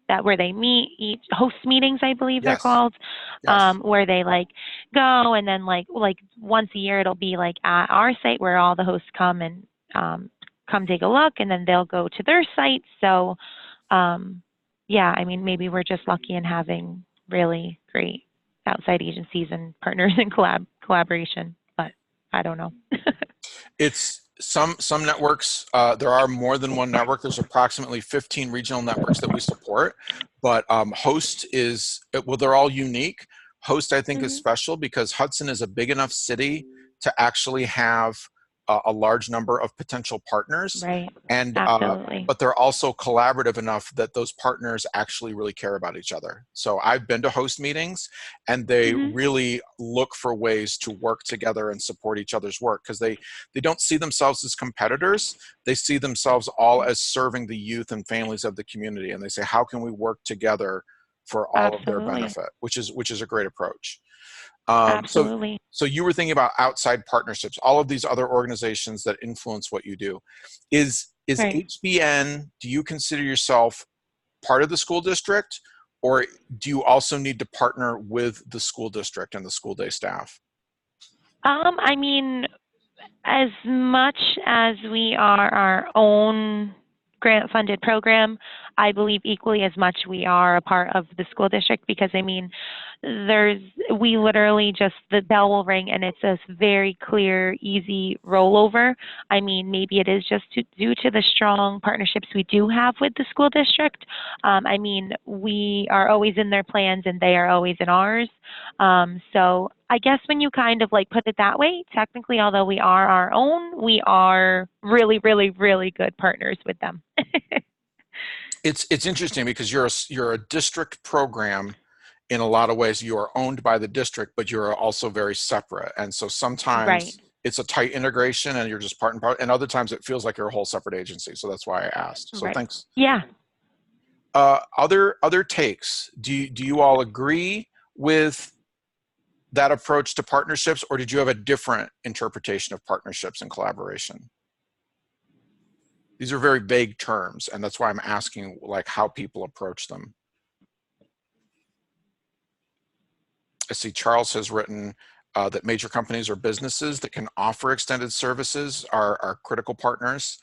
that where they meet, each host meetings, I believe they're Yes. called, Yes. where they like go, and then like once a year it'll be like at our site where all the hosts come and come take a look, and then they'll go to their site. So yeah, I mean, maybe we're just lucky in having really great outside agencies and partners in collaboration, but I don't know. It's some networks, there are more than one network. There's approximately 15 regional networks that we support, but Host is, well, they're all unique. Host, I think, is special because Hudson is a big enough city to actually have a large number of potential partners. Right. And Absolutely. but they're also collaborative enough that those partners actually really care about each other. So I've been to Host meetings, and they really look for ways to work together and support each other's work, because they don't see themselves as competitors. They see themselves all as serving the youth and families of the community, and they say, how can we work together for all of their Absolutely. benefit, which is a great approach. Absolutely. So you were thinking about outside partnerships, all of these other organizations that influence what you do. Is Right. HBN, do you consider yourself part of the school district, or do you also need to partner with the school district and the school day staff? I mean, as much as we are our own grant-funded program, I believe equally as much we are a part of the school district, because I mean, we literally just, the bell will ring and it's a very clear, easy rollover. I mean, maybe it is just due to the strong partnerships we do have with the school district. I mean, we are always in their plans and they are always in ours. So I guess when you kind of like put it that way, technically, although we are our own, we are really, really, really good partners with them. It's interesting because you're a district program. In a lot of ways, you are owned by the district, but you're also very separate. And so Right. sometimes it's a tight integration and you're just part and part, and other times it feels like you're a whole separate agency. So that's why I asked. So Right. thanks. Yeah. Other takes. Do you all agree with that approach to partnerships, or did you have a different interpretation of partnerships and collaboration? These are very vague terms, and that's why I'm asking like how people approach them. I see Charles has written that major companies or businesses that can offer extended services are critical partners.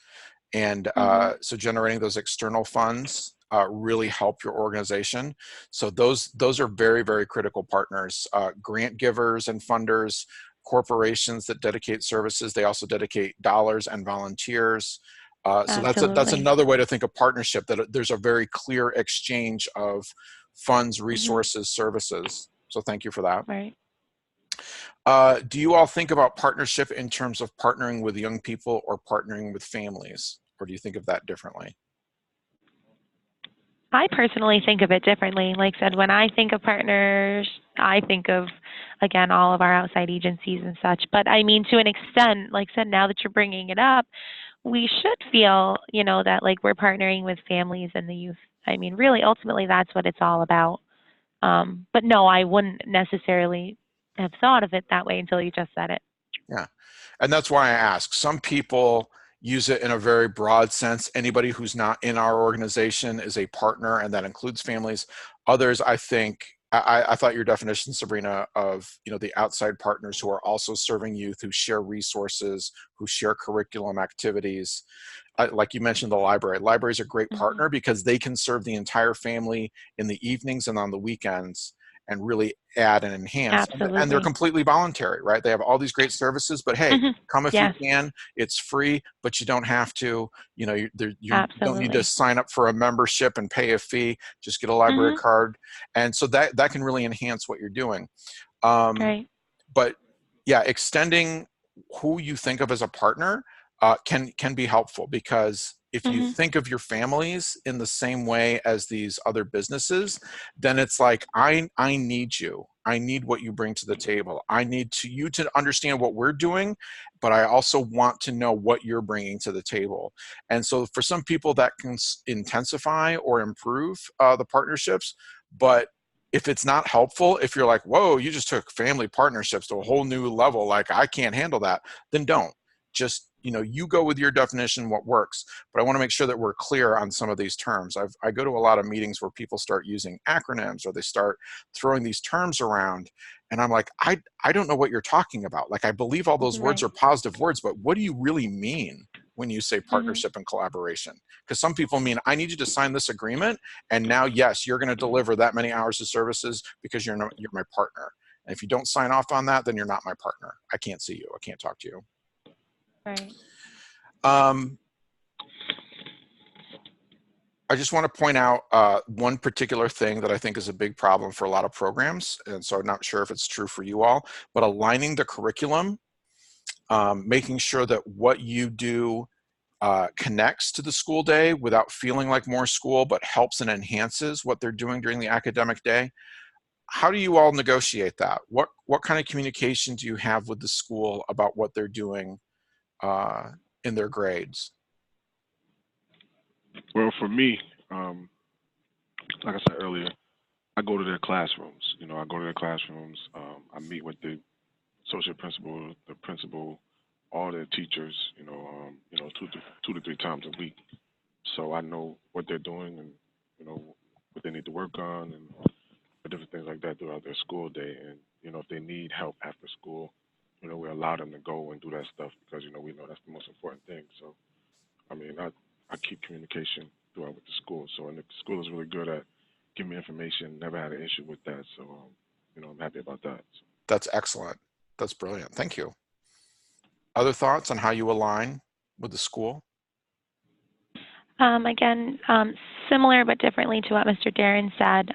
And so generating those external funds really help your organization. So those are very, very critical partners. Grant givers and funders, corporations that dedicate services, they also dedicate dollars and volunteers. So that's Absolutely. another way to think of partnership, that there's a very clear exchange of funds, resources, services. So thank you for that. Right. Do you all think about partnership in terms of partnering with young people or partnering with families? Or do you think of that differently? I personally think of it differently. Like I said, when I think of partners, I think of, again, all of our outside agencies and such. But I mean, to an extent, like I said, now that you're bringing it up, we should feel, you know, that like we're partnering with families and the youth. I mean, really, ultimately, that's what it's all about. But no, I wouldn't necessarily have thought of it that way until you just said it. Yeah. And that's why I ask. Some people use it in a very broad sense. Anybody who's not in our organization is a partner, and that includes families. Others, I think, I thought your definition, Sabrina, of the outside partners who are also serving youth, who share resources, who share curriculum activities. Like you mentioned, the library. Libraries are a great partner because they can serve the entire family in the evenings and on the weekends and really add and enhance. Absolutely. And they're completely voluntary, right? They have all these great services, but hey, come if Yes. you can. It's free, but you don't have to. You don't need Absolutely. to sign up for a membership and pay a fee. Just get a library card, and so that can really enhance what you're doing. Right. But yeah, extending who you think of as a partner can be helpful, because if you think of your families in the same way as these other businesses, then it's like, I need you. I need what you bring to the table. I need you to understand what we're doing, but I also want to know what you're bringing to the table. And so for some people that can intensify or improve the partnerships, but if it's not helpful, if you're like, whoa, you just took family partnerships to a whole new level, like I can't handle that, then don't. Just, you go with your definition, what works. But I want to make sure that we're clear on some of these terms. I go to a lot of meetings where people start using acronyms, or they start throwing these terms around. And I'm like, I don't know what you're talking about. Like, I believe all those words are positive words, but what do you really mean when you say partnership and collaboration? Because some people mean, I need you to sign this agreement, and now, yes, you're going to deliver that many hours of services because you're my partner. And if you don't sign off on that, then you're not my partner. I can't see you. I can't talk to you. Right. I just want to point out one particular thing that I think is a big problem for a lot of programs, and so I'm not sure if it's true for you all, but aligning the curriculum, making sure that what you do connects to the school day without feeling like more school, but helps and enhances what they're doing during the academic day. How do you all negotiate that? What kind of communication do you have with the school about what they're doing in their grades? Well, for me, like I said earlier, I go to their classrooms. I go to their classrooms. I meet with the associate principal, the principal, all their teachers. 2 to 3 times a week. So I know what they're doing, and what they need to work on, and different things like that throughout their school day. And if they need help after school, we allow them to go and do that stuff, because we know that's the most important thing. So I mean, I keep communication throughout with the school. So, and the school is really good at giving me information. Never had an issue with that. So, I'm happy about that. So. That's excellent. That's brilliant. Thank you. Other thoughts on how you align with the school? Again, similar but differently to what Mr. Darren said.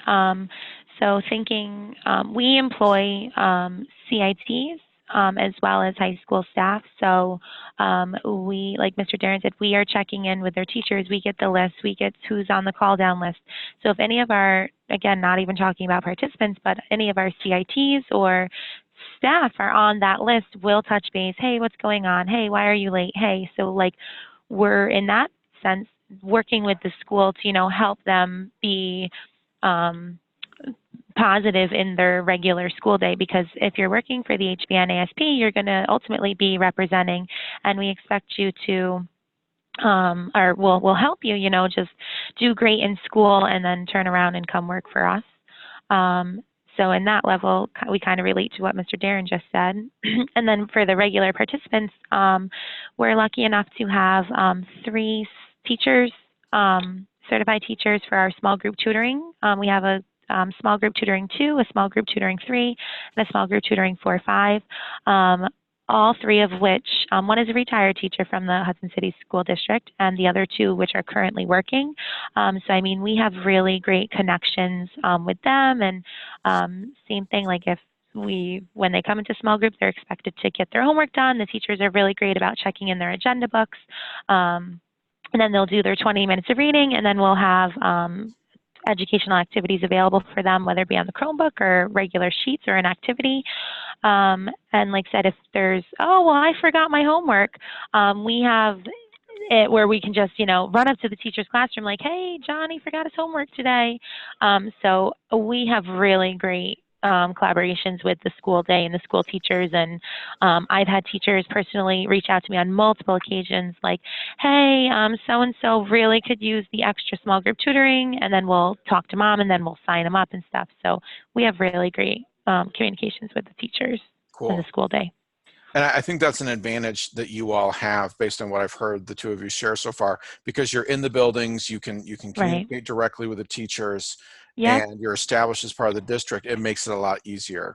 So thinking, we employ CITs as well as high school staff. So we, like Mr. Darren said, we are checking in with their teachers. We get the list. We get who's on the call down list. So if any of our, again, not even talking about participants, but any of our CITs or staff are on that list, we'll touch base. Hey, what's going on? Hey, why are you late? Hey, so like we're in that sense working with the school to, help them be positive in their regular school day, because if you're working for the HBN ASP, you're going to ultimately be representing, and we expect you to, or we'll help you, just do great in school and then turn around and come work for us. So in that level, we kind of relate to what Mr. Darren just said. And then for the regular participants, we're lucky enough to have 3 teachers, certified teachers for our small group tutoring. We have a small group tutoring 2, a small group tutoring 3, and a small group tutoring 4-5. All 3 of which, one is a retired teacher from the Hudson City School District, and the other 2 which are currently working. So I mean, we have really great connections with them, and same thing, like when they come into small group, they're expected to get their homework done. The teachers are really great about checking in their agenda books. And then they'll do their 20 minutes of reading, and then we'll have educational activities available for them, whether it be on the Chromebook or regular sheets or an activity. And like I said, if there's, oh, well, I forgot my homework, we have where we can just, run up to the teacher's classroom like, hey, Johnny forgot his homework today. So we have really great collaborations with the school day and the school teachers. And I've had teachers personally reach out to me on multiple occasions like, hey, so-and-so really could use the extra small group tutoring, and then we'll talk to mom and then we'll sign them up and stuff. So we have really great communications with the teachers in the Cool. school day. And I think that's an advantage that you all have based on what I've heard the two of you share so far, because you're in the buildings, you can communicate Right. directly with the teachers, Yep. and you're established as part of the district. It makes it a lot easier.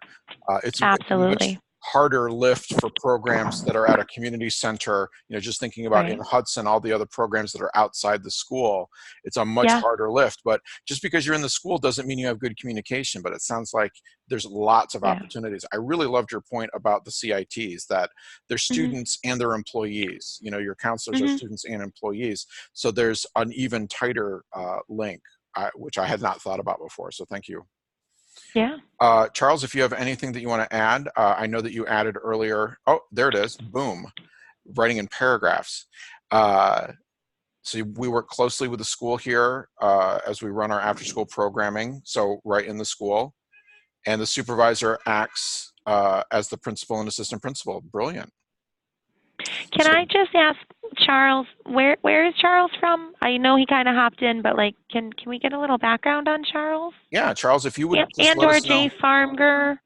It's a much Absolutely. harder lift for programs that are at a community center, just thinking about in Right. Hudson, all the other programs that are outside the school, it's a much Yeah. harder lift. But just because you're in the school doesn't mean you have good communication, but it sounds like there's lots of Yeah. opportunities. I really loved your point about the CITs, that they're Mhm. students and they're employees. Your counselors are Mhm. students and employees. So there's an even tighter link, which I had not thought about before. So thank you. Yeah. Charles, if you have anything that you want to add, I know that you added earlier. Oh, there it is. Boom. Writing in paragraphs. So we work closely with the school here as we run our after-school programming. So right in the school. And the supervisor acts as the principal and assistant principal. Brilliant. Can So I just ask Charles, where is Charles from? I know he kind of hopped in, but like, can we get a little background on Charles? yeah, Charles, if you would just And let or us know. Jay Farmger.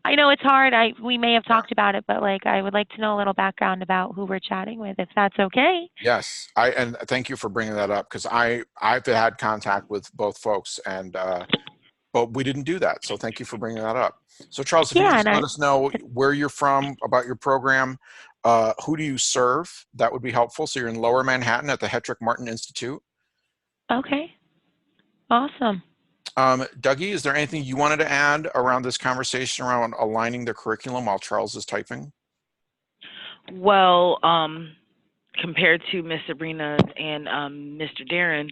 I know it's hard. We may have Yeah. talked about it, but like, I would like to know a little background about who we're chatting with, if that's okay. Yes, and thank you for bringing that up, because I've had contact with both folks, and but we didn't do that. So thank you for bringing that up. So Charles, if you could Yeah, just and let us know where you're from, about your program, who do you serve? That would be helpful. So you're in Lower Manhattan at the Hetrick Martin Institute. okay, awesome. Dougie, is there anything you wanted to add around this conversation around aligning the curriculum while Charles is typing? Well, compared to Miss Sabrina and Mr. Darren,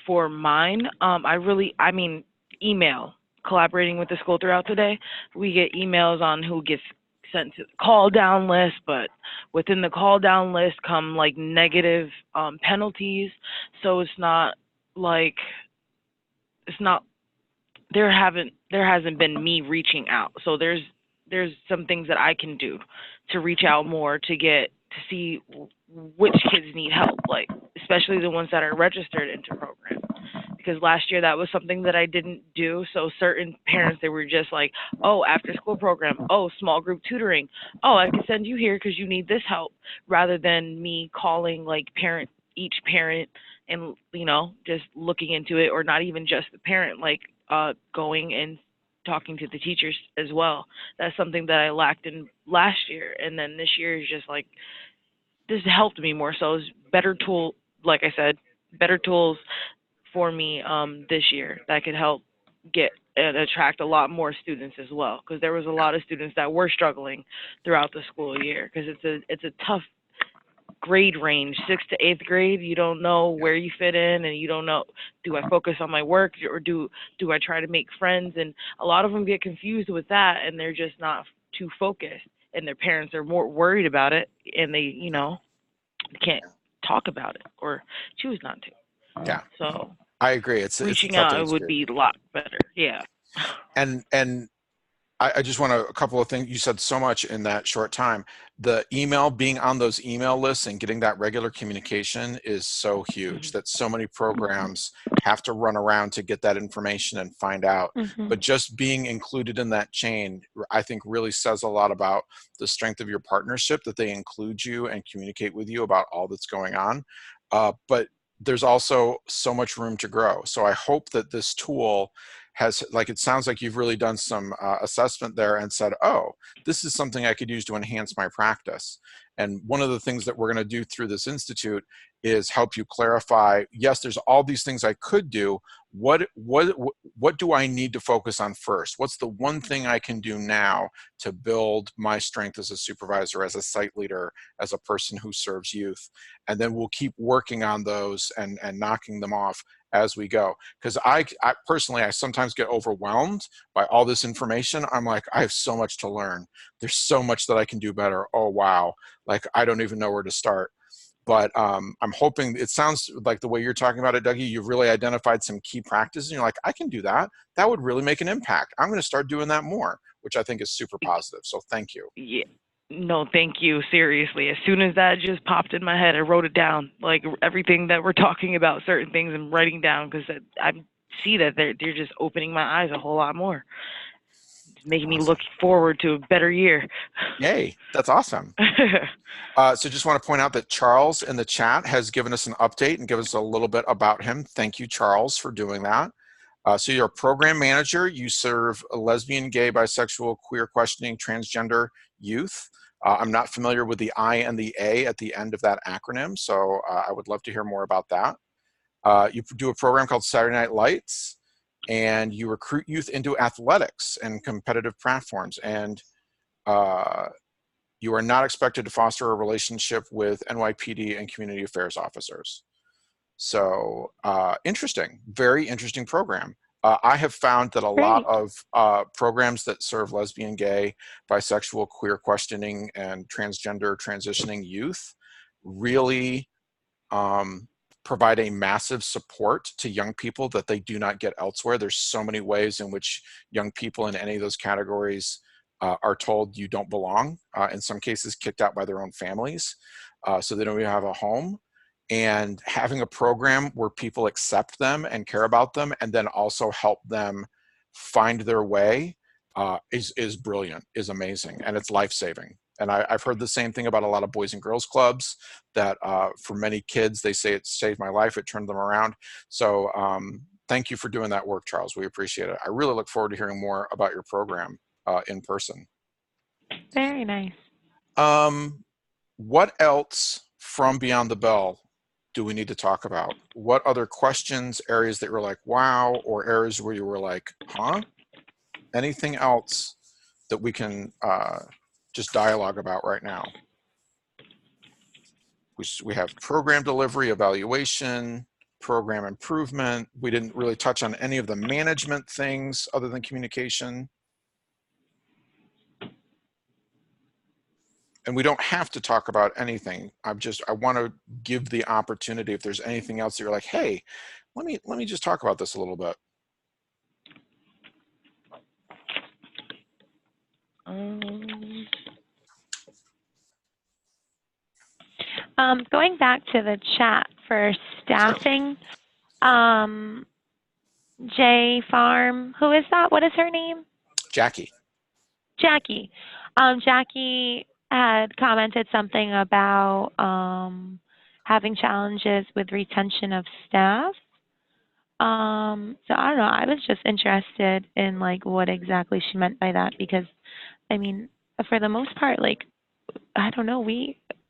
for mine, I mean, email, collaborating with the school throughout the day. We get emails on who gets sent to the call down list, but within the call down list come like negative penalties. So it's not like, there hasn't been me reaching out. So there's some things that I can do to reach out more to see which kids need help, like especially the ones that are registered into program. Because last year that was something that I didn't do. So certain parents, they were just like, oh, after school program, oh, small group tutoring, oh, I can send you here because you need this help, rather than me calling like each parent and just looking into it, or not even just the parent, like going and talking to the teachers as well. That's something that I lacked in last year, and then this year is just like, this helped me more. So it's better tool, like I said, better tools for me this year that could help get and attract a lot more students as well, because there was a lot of students that were struggling throughout the school year, because it's a tough grade range, 6th to 8th grade. You don't know where you fit in, and you don't know, do I focus on my work, or do I try to make friends? And a lot of them get confused with that, and they're just not too focused, and their parents are more worried about it, and they can't talk about it or choose not to. Yeah, So I agree. It's a reaching tough out, it thing to would do. be a lot better. Yeah. And I just want a couple of things. You said so much in that short time. The email, being on those email lists and getting that regular communication is so huge, that so many programs have to run around to get that information and find out. Mhm. But just being included in that chain, I think really says a lot about the strength of your partnership, that they include you and communicate with you about all that's going on. But there's also so much room to grow. So I hope that this tool has, like, it sounds like you've really done some assessment there and said, oh, this is something I could use to enhance my practice. And one of the things that we're going to do through this institute is help you clarify, yes, there's all these things I could do. What do I need to focus on first? What's the one thing I can do now to build my strength as a supervisor, as a site leader, as a person who serves youth? And then we'll keep working on those and knocking them off as we go. Because I personally, I sometimes get overwhelmed by all this information. I'm like, I have so much to learn. There's so much that I can do better. Oh, wow. Like, I don't even know where to start. But I'm hoping, it sounds like the way you're talking about it, Dougie, you've really identified some key practices and you're like, I can do that. That would really make an impact. I'm going to start doing that more, which I think is super positive. So thank you. Yeah. No, thank you. Seriously. As soon as that just popped in my head, I wrote it down. Like everything that we're talking about, certain things I'm writing down because I see that they're just opening my eyes a whole lot more. It's making me look forward to a better year. Yay, that's awesome. So just want to point out that Charles in the chat has given us an update and given us a little bit about him. Thank you, Charles, for doing that. So you're a program manager. You serve lesbian, gay, bisexual, queer, questioning, transgender youth. I'm not familiar with the I and the A at the end of that acronym, so I would love to hear more about that. You do a program called Saturday Night Lights, and you recruit youth into athletics and competitive platforms. And you are not expected to foster a relationship with NYPD and community affairs officers. So interesting, very interesting program. I have found that a lot of programs that serve lesbian, gay, bisexual, queer, questioning, and transgender transitioning youth really provide a massive support to young people that they do not get elsewhere. There's so many ways in which young people in any of those categories are told you don't belong, in some cases kicked out by their own families, so they don't even have a home. And having a program where people accept them and care about them and then also help them find their way is brilliant, is amazing, and it's life-saving. And I've heard the same thing about a lot of boys and girls clubs, that for many kids, they say it saved my life, it turned them around. So thank you for doing that work, Charles. We appreciate it. I really look forward to hearing more about your program in person. Very nice. What else from Beyond the Bell do we need to talk about? What other questions, areas that you're like, wow, or areas where you were like, huh? Anything else that we can just dialogue about right now? We have program delivery, evaluation, program improvement. We didn't really touch on any of the management things other than communication. And we don't have to talk about anything. I want to give the opportunity, if there's anything else that you're like, hey, let me just talk about this a little bit. Going back to the chat for staffing, J Farm, who is that? What is her name? Jackie. Jackie. Jackie had commented something about having challenges with retention of staff. So I don't know. I was just interested in like what exactly she meant by that, because I mean, for the most part, like, I don't know,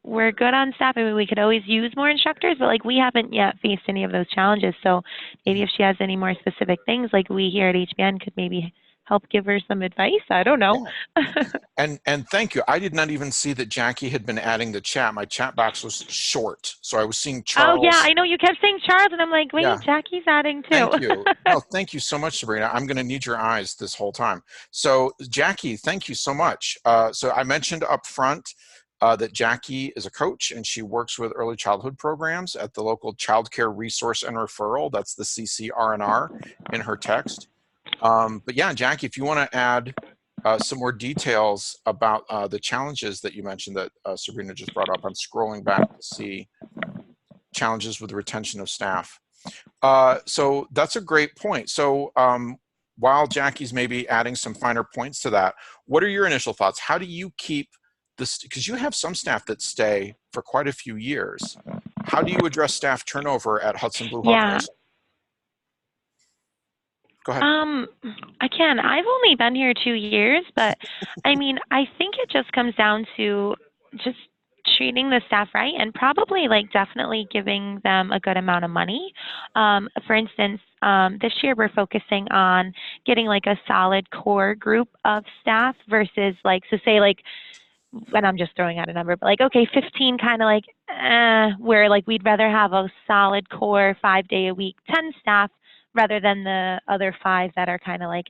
we're good on staff. I mean, we could always use more instructors, but like we haven't yet faced any of those challenges. So maybe if she has any more specific things, like we here at HBN could maybe help give her some advice. I don't know. Yeah. And thank you. I did not even see that Jackie had been adding the chat. My chat box was short, so I was seeing Charles. Oh yeah, I know you kept saying Charles, and I'm like, wait, yeah. Jackie's adding too. Thank you. No, thank you so much, Sabrina. I'm going to need your eyes this whole time. So Jackie, thank you so much. So I mentioned up front that Jackie is a coach, and she works with early childhood programs at the local Child Care Resource and Referral. That's the CCR&R in her text. But yeah, Jackie, if you want to add some more details about the challenges that you mentioned that Sabrina just brought up. I'm scrolling back to see challenges with the retention of staff. So that's a great point. So while Jackie's maybe adding some finer points to that, what are your initial thoughts? How do you keep this, because you have some staff that stay for quite a few years. How do you address staff turnover at Hudson Blue Hawk Racing? Go ahead. I can. I've only been here 2 years, but I mean, I think it just comes down to just treating the staff right, and probably like definitely giving them a good amount of money. For instance, this year we're focusing on getting like a solid core group of staff versus like, so say like, and I'm just throwing out a number, but like, okay, 15 kind of like, where like we'd rather have a solid core 5 day a week, 10 staff rather than the other 5 that are kind of like,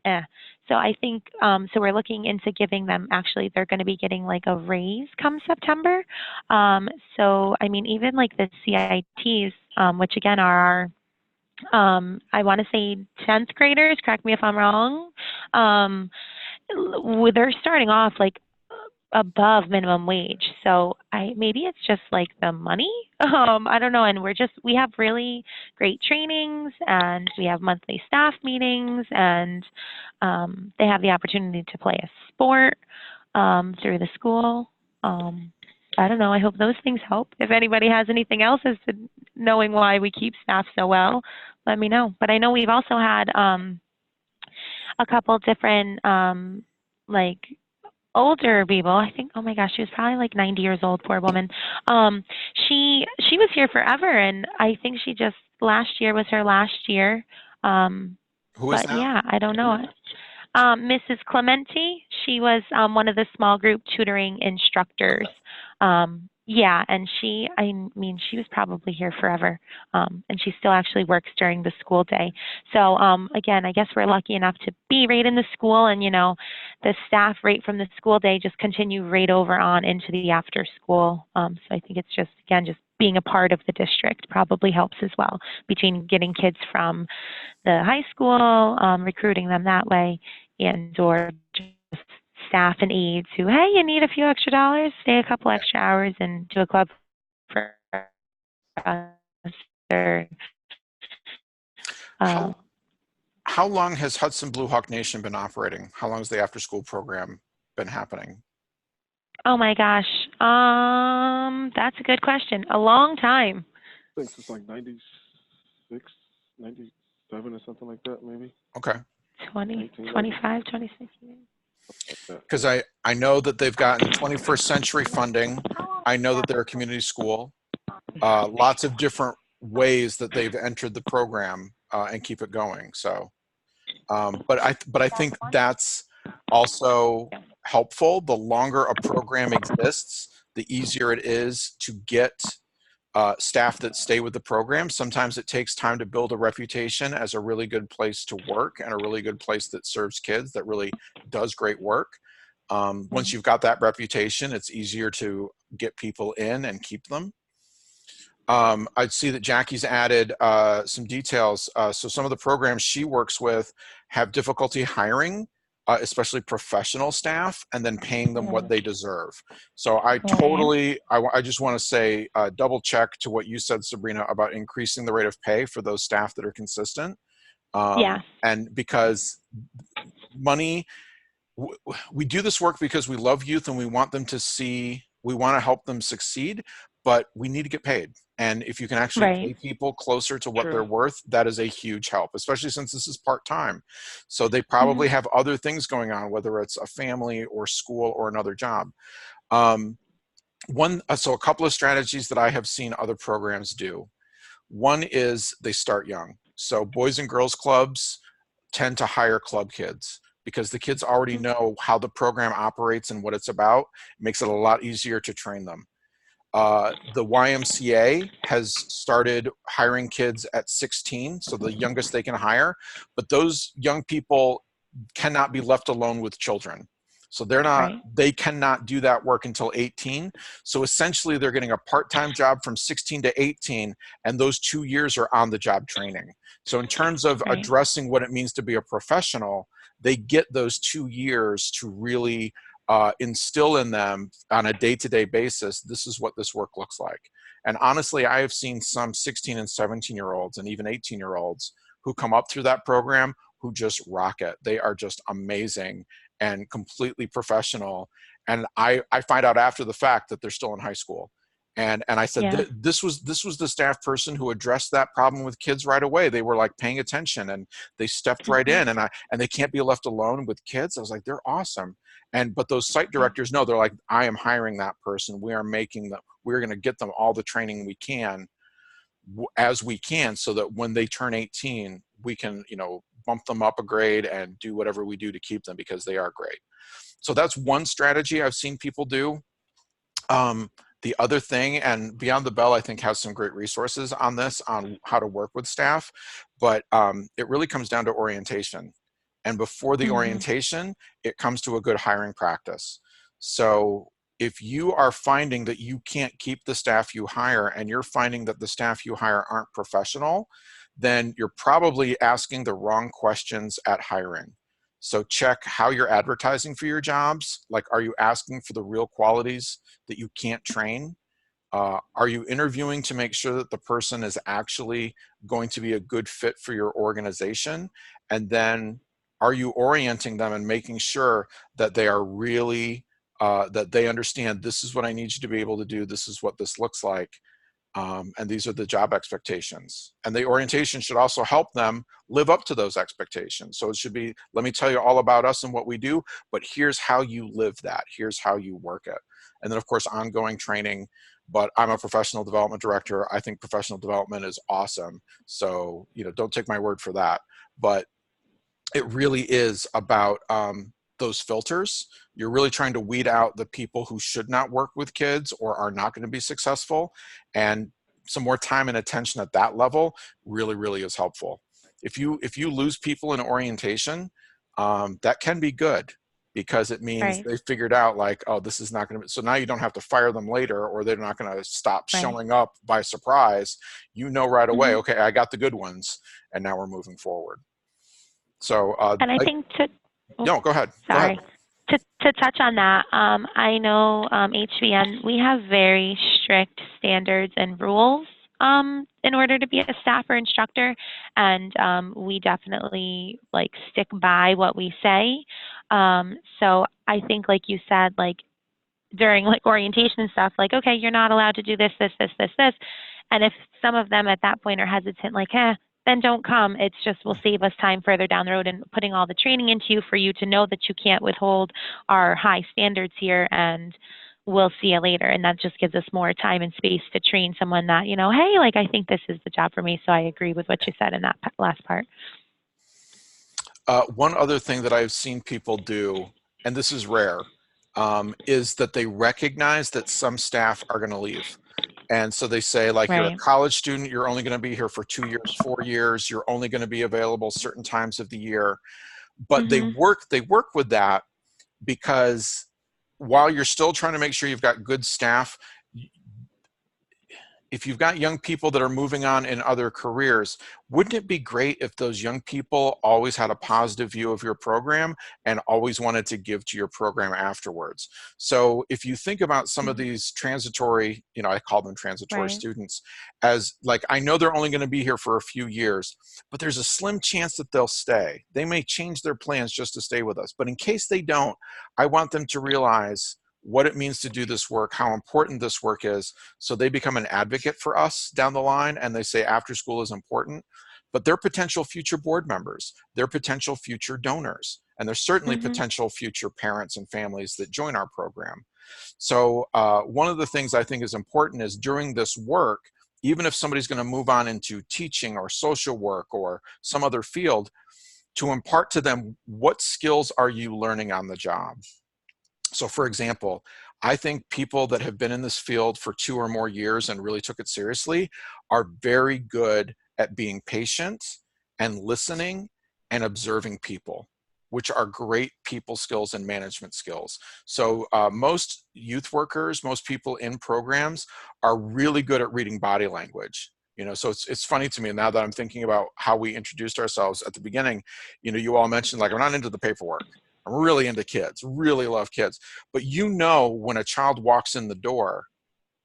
So So I think, so we're looking into giving them, actually, they're going to be getting like a raise come September. So, I mean, even like the CITs, which again are our, I want to say 10th graders, correct me if I'm wrong, they're starting off like above minimum wage. So maybe it's just like the money. I don't know. And we have really great trainings, and we have monthly staff meetings, and they have the opportunity to play a sport through the school. I don't know. I hope those things help. If anybody has anything else as to knowing why we keep staff so well, let me know. But I know we've also had a couple different like older people. I think, oh my gosh, she was probably like 90 years old, poor woman. She was here forever, and I think she just, last year was her last year. Who is But that? yeah, I don't know. Mrs. Clementi, she was one of the small group tutoring instructors. Yeah, and I mean, she was probably here forever, and she still actually works during the school day. So again, I guess we're lucky enough to be right in the school, and the staff right from the school day just continue right over on into the after school. So I think it's just, again, just being a part of the district probably helps as well, between getting kids from the high school, recruiting them that way, and or just staff and aides who, hey, you need a few extra dollars, stay a couple extra hours and do a club for us. Or, How long has Hudson Blue Hawk Nation been operating? How long has the after school program been happening? oh my gosh, that's a good question. A long time. I think it's like 96, 97 or something like that, maybe. Okay. 20, 25, 26 years. Because I know that they've gotten 21st century funding. I know that they're a community school. Lots of different ways that they've entered the program and keep it going. So, but I think that's also helpful. The longer a program exists, the easier it is to get staff that stay with the program. Sometimes it takes time to build a reputation as a really good place to work and a really good place that serves kids, that really does great work. Once you've got that reputation, it's easier to get people in and keep them. I see that Jackie's added some details. So some of the programs she works with have difficulty hiring, especially professional staff, and then paying them what they deserve. So I just want to say, double check to what you said, Sabrina, about increasing the rate of pay for those staff that are consistent. Yeah. And because money, we do this work because we love youth and we want them to see, we want to help them succeed, but we need to get paid. And if you can actually pay people closer to what they're worth, that is a huge help, especially since this is part-time. So they probably have other things going on, whether it's a family or school or another job. So a couple of strategies that I have seen other programs do. One is they start young. So boys and girls clubs tend to hire club kids because the kids already know how the program operates and what it's about. It makes it a lot easier to train them. The YMCA has started hiring kids at 16, so the youngest they can hire, but those young people cannot be left alone with children. So they cannot do that work until 18. So essentially they're getting a part-time job from 16 to 18, and those 2 years are on the job training. So in terms of addressing what it means to be a professional, they get those 2 years to really instill in them on a day-to-day basis, this is what this work looks like. And honestly, I have seen some 16 and 17-year-olds and even 18-year-olds who come up through that program who just rock it. They are just amazing and completely professional. And I find out after the fact that they're still in high school. And I said, this was the staff person who addressed that problem with kids right away. They were like paying attention and they stepped right in, and they can't be left alone with kids. I was like, they're awesome. But those site directors know, they're like, I am hiring that person. We're going to get them all the training we can as we can, so that when they turn 18, we can, bump them up a grade and do whatever we do to keep them, because they are great. So that's one strategy I've seen people do. The other thing, and Beyond the Bell, I think, has some great resources on this, on how to work with staff, but it really comes down to orientation. And before the orientation, it comes to a good hiring practice. So if you are finding that you can't keep the staff you hire and you're finding that the staff you hire aren't professional, then you're probably asking the wrong questions at hiring. So check how you're advertising for your jobs. Like, are you asking for the real qualities that you can't train? Are you interviewing to make sure that the person is actually going to be a good fit for your organization? And then are you orienting them and making sure that they are really, that they understand, this is what I need you to be able to do, this is what this looks like, and these are the job expectations. And the orientation should also help them live up to those expectations. So it should be, let me tell you all about us and what we do, but here's how you live that, here's how you work it. And then of course, ongoing training. But I'm a professional development director. I think professional development is awesome. So, you know, don't take my word for that. But it really is about those filters. You're really trying to weed out the people who should not work with kids or are not going to be successful. And some more time and attention at that level really, really is helpful. If you lose people in orientation, that can be good, because it means they figured out like, oh, this is not going to be, so now you don't have to fire them later, or they're not going to stop showing up by surprise. You know right away, okay, I got the good ones, and now we're moving forward. So, and I think no, go ahead. Sorry. Go ahead. To touch on that, I know HBN, we have very strict standards and rules in order to be a staff or instructor, and we definitely like stick by what we say. So I think, like you said, like during like orientation and stuff, like, okay, you're not allowed to do this, this, this, this, this. And if some of them at that point are hesitant, like, then don't come. It's just will save us time further down the road and putting all the training into you for you to know that you can't withhold our high standards here, and we'll see you later. And that just gives us more time and space to train someone that, you know, hey, like, I think this is the job for me. So I agree with what you said in that last part. One other thing that I've seen people do, and this is rare, is that they recognize that some staff are going to leave. And so they say, like, you're a college student, you're only going to be here for 2 years, 4 years, you're only going to be available certain times of the year. But they work with that, because while you're still trying to make sure you've got good staff, if you've got young people that are moving on in other careers, wouldn't it be great if those young people always had a positive view of your program and always wanted to give to your program afterwards? So if you think about some of these transitory, you know, I call them transitory students, as like, I know they're only going to be here for a few years, but there's a slim chance that they'll stay. They may change their plans just to stay with us. But in case they don't, I want them to realize what it means to do this work, how important this work is, so they become an advocate for us down the line, and they say after school is important. But they're potential future board members, they're potential future donors, and there's certainly potential future parents and families that join our program. So one of the things I think is important is during this work, even if somebody's going to move on into teaching or social work or some other field, to impart to them, what skills are you learning on the job? So for example, I think people that have been in this field for 2 or more years and really took it seriously are very good at being patient and listening and observing people, which are great people skills and management skills. So most youth workers, most people in programs are really good at reading body language. You know, so it's funny to me now that I'm thinking about how we introduced ourselves at the beginning. You know, you all mentioned, like, I'm not into the paperwork. I'm really into kids, really love kids. But you know when a child walks in the door,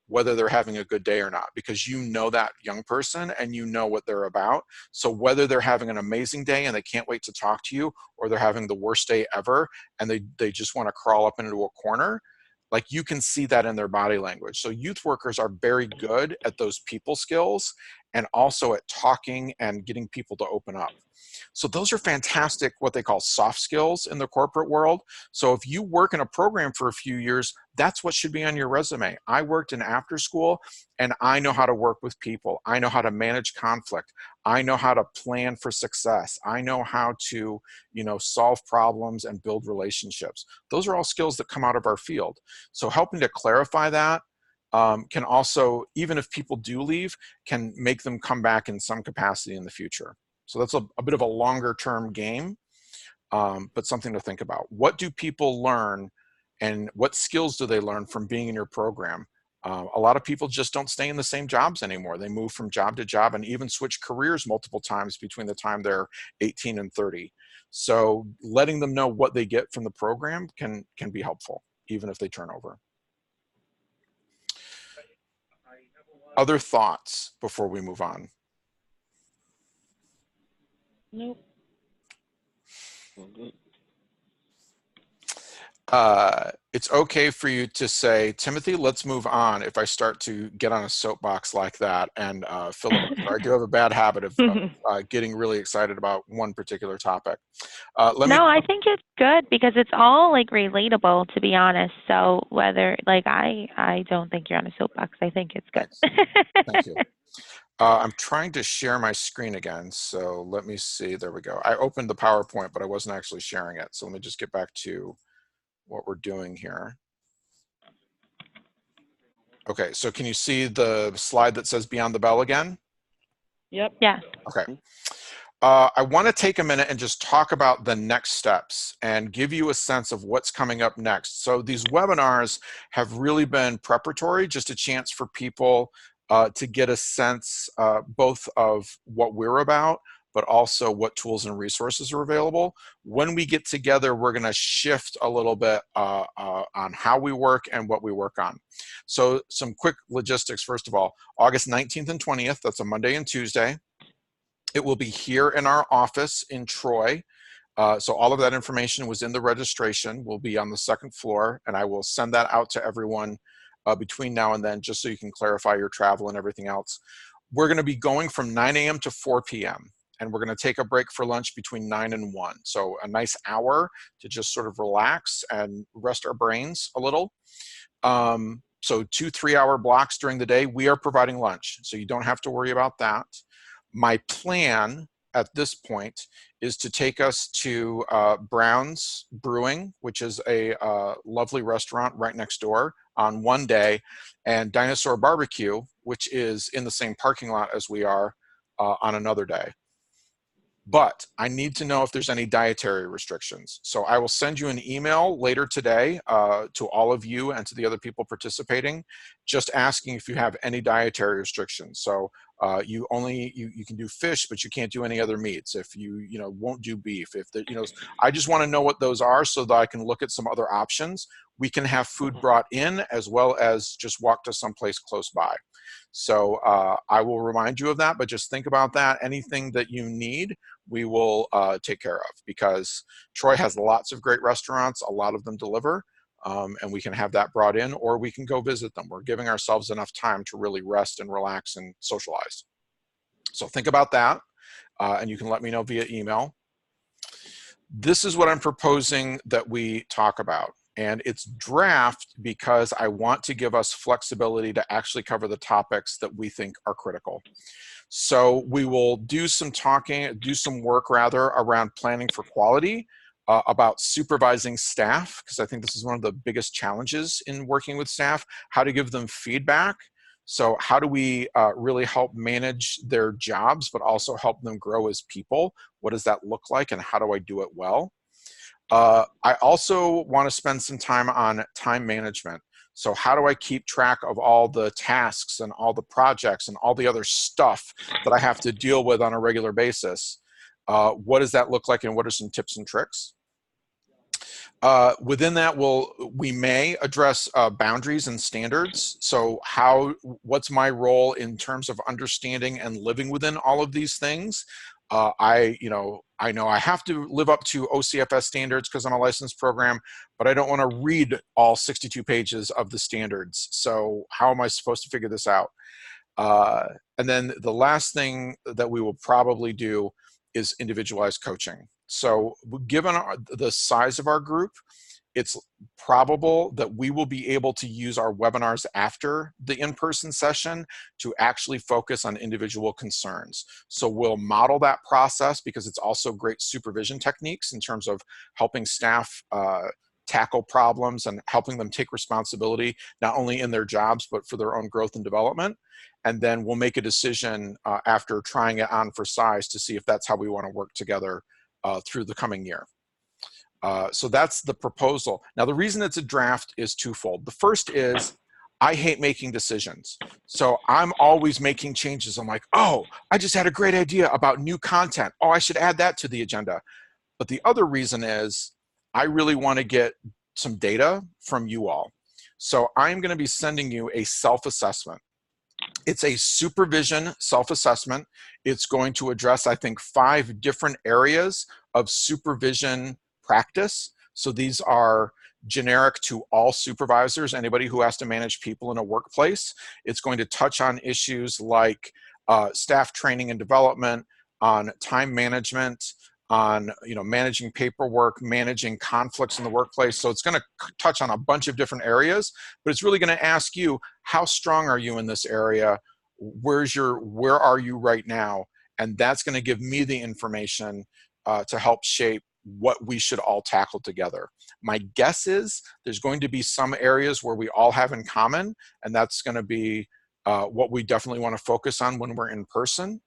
whether they're having a good day or not, because you know that young person and you know what they're about. So whether they're having an amazing day and they can't wait to talk to you, or they're having the worst day ever and they just want to crawl up into a corner, like, you can see that in their body language. So youth workers are very good at those people skills and also at talking and getting people to open up. So those are fantastic, what they call soft skills in the corporate world. So if you work in a program for a few years, that's what should be on your resume. I worked in after school and I know how to work with people. I know how to manage conflict. I know how to plan for success. I know how to, you know, solve problems and build relationships. Those are all skills that come out of our field. So helping to clarify that can also, even if people do leave, can make them come back in some capacity in the future. So that's a bit of a longer term game, but something to think about. What do people learn and what skills do they learn from being in your program? A lot of people just don't stay in the same jobs anymore. They move from job to job and even switch careers multiple times between the time they're 18 and 30. So letting them know what they get from the program can be helpful, even if they turn over. Other thoughts before we move on? Nope. It's okay for you to say, Timothy, let's move on if I start to get on a soapbox like that and fill it up. I do have a bad habit of getting really excited about one particular topic. No, I think it's good because it's all like relatable, to be honest. So whether like I don't think you're on a soapbox. I think it's good. Thank you. I'm trying to share my screen again. So let me see. There we go. I opened the PowerPoint, but I wasn't actually sharing it. So let me just get back to what we're doing here. Okay, so can you see the slide that says Beyond the Bell again? Yep. Yeah. Okay. I want to take a minute and just talk about the next steps and give you a sense of what's coming up next. So these webinars have really been preparatory, just a chance for people to get a sense both of what we're about, but also what tools and resources are available. When we get together, we're going to shift a little bit on how we work and what we work on. So some quick logistics, first of all, August 19th and 20th, that's a Monday and Tuesday. It will be here in our office in Troy. So all of that information was in the registration. Will be on the second floor, and I will send that out to everyone between now and then, just so you can clarify your travel and everything else. We're going to be going from 9 a.m. to 4 p.m. and we're going to take a break for lunch between 9 and 1. So a nice hour to just sort of relax and rest our brains a little. So 2 3-hour blocks during the day. We are providing lunch, so you don't have to worry about that. My plan at this point is to take us to Brown's Brewing, which is a lovely restaurant right next door on one day, and Dinosaur Barbecue, which is in the same parking lot as we are on another day. But I need to know if there's any dietary restrictions. So I will send you an email later today to all of you and to the other people participating, just asking if you have any dietary restrictions. So you can do fish, but you can't do any other meats. If you won't do beef, if I just want to know what those are so that I can look at some other options. We can have food brought in as well as just walk to someplace close by. So I will remind you of that, but just think about that. Anything that you need, we will take care of, because Troy has lots of great restaurants. A lot of them deliver, and we can have that brought in, or we can go visit them. We're giving ourselves enough time to really rest and relax and socialize. So think about that, and you can let me know via email. This is what I'm proposing that we talk about. And it's draft because I want to give us flexibility to actually cover the topics that we think are critical. So we will do some work around planning for quality, about supervising staff, because I think this is one of the biggest challenges in working with staff, how to give them feedback. So how do we really help manage their jobs, but also help them grow as people? What does that look like, and how do I do it well? I also want to spend some time on time management. So how do I keep track of all the tasks and all the projects and all the other stuff that I have to deal with on a regular basis? What does that look like, and what are some tips and tricks? Within that, we may address boundaries and standards. So what's my role in terms of understanding and living within all of these things? I know I have to live up to OCFS standards because I'm a licensed program, but I don't want to read all 62 pages of the standards. So how am I supposed to figure this out? And then the last thing that we will probably do is individualized coaching. So given the size of our group, it's probable that we will be able to use our webinars after the in-person session to actually focus on individual concerns. So we'll model that process, because it's also great supervision techniques in terms of helping staff tackle problems and helping them take responsibility, not only in their jobs, but for their own growth and development. And then we'll make a decision after trying it on for size to see if that's how we want to work together through the coming year. So that's the proposal. Now, the reason it's a draft is twofold. The first is I hate making decisions. So I'm always making changes. I'm like, oh, I just had a great idea about new content. Oh, I should add that to the agenda. But the other reason is I really want to get some data from you all. So I'm going to be sending you a self-assessment. It's a supervision self-assessment. It's going to address, I think, 5 different areas of supervision practice. So these are generic to all supervisors, anybody who has to manage people in a workplace. It's going to touch on issues like staff training and development, on time management, on managing paperwork, managing conflicts in the workplace. So it's going to touch on a bunch of different areas, but it's really going to ask you, how strong are you in this area? Where are you right now? And that's going to give me the information to help shape what we should all tackle together. My guess is there's going to be some areas where we all have in common, and that's going to be what we definitely want to focus on when we're in person.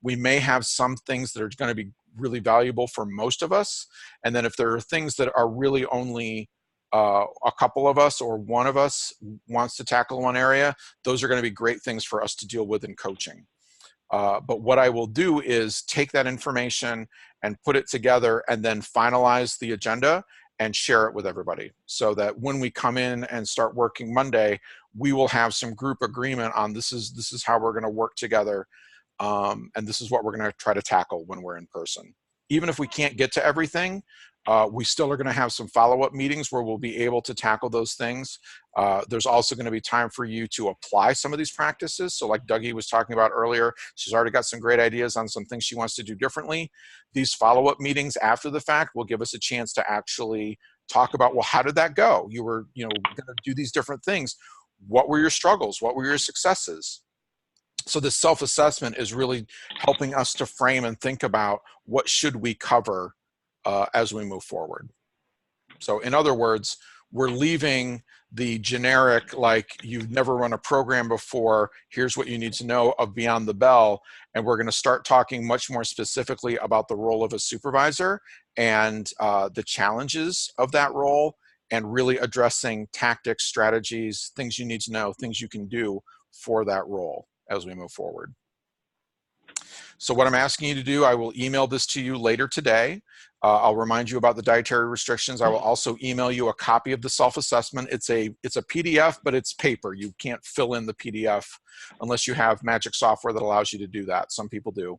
We may have some things that are going to be really valuable for most of us. And then if there are things that are really only a couple of us or one of us wants to tackle one area, those are going to be great things for us to deal with in coaching. But what I will do is take that information and put it together and then finalize the agenda and share it with everybody, so that when we come in and start working Monday, we will have some group agreement on this is how we're going to work together. And this is what we're going to try to tackle when we're in person. Even if we can't get to everything, we still are going to have some follow-up meetings where we'll be able to tackle those things. There's also going to be time for you to apply some of these practices. So like Dougie was talking about earlier, she's already got some great ideas on some things she wants to do differently. These follow-up meetings after the fact will give us a chance to actually talk about, well, how did that go? You were going to do these different things. What were your struggles? What were your successes? So this self-assessment is really helping us to frame and think about what should we cover as we move forward. So in other words, we're leaving the generic, like you've never run a program before, here's what you need to know of Beyond the Bell, and we're going to start talking much more specifically about the role of a supervisor and the challenges of that role, and really addressing tactics, strategies, things you need to know, things you can do for that role as we move forward. So what I'm asking you to do, I will email this to you later today. I'll remind you about the dietary restrictions. I will also email you a copy of the self-assessment. It's a PDF, but it's paper. You can't fill in the PDF unless you have magic software that allows you to do that. Some people do.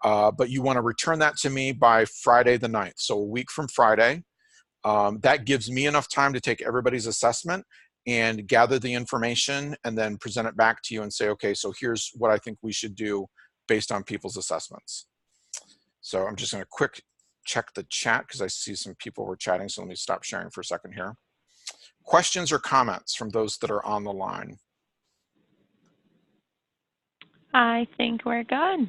But you want to return that to me by Friday the 9th, so a week from Friday. That gives me enough time to take everybody's assessment and gather the information and then present it back to you and say, okay, so here's what I think we should do based on people's assessments. So I'm just going to quick check the chat because I see some people were chatting, so let me stop sharing for a second here. Questions or comments from those that are on the line? I think we're good.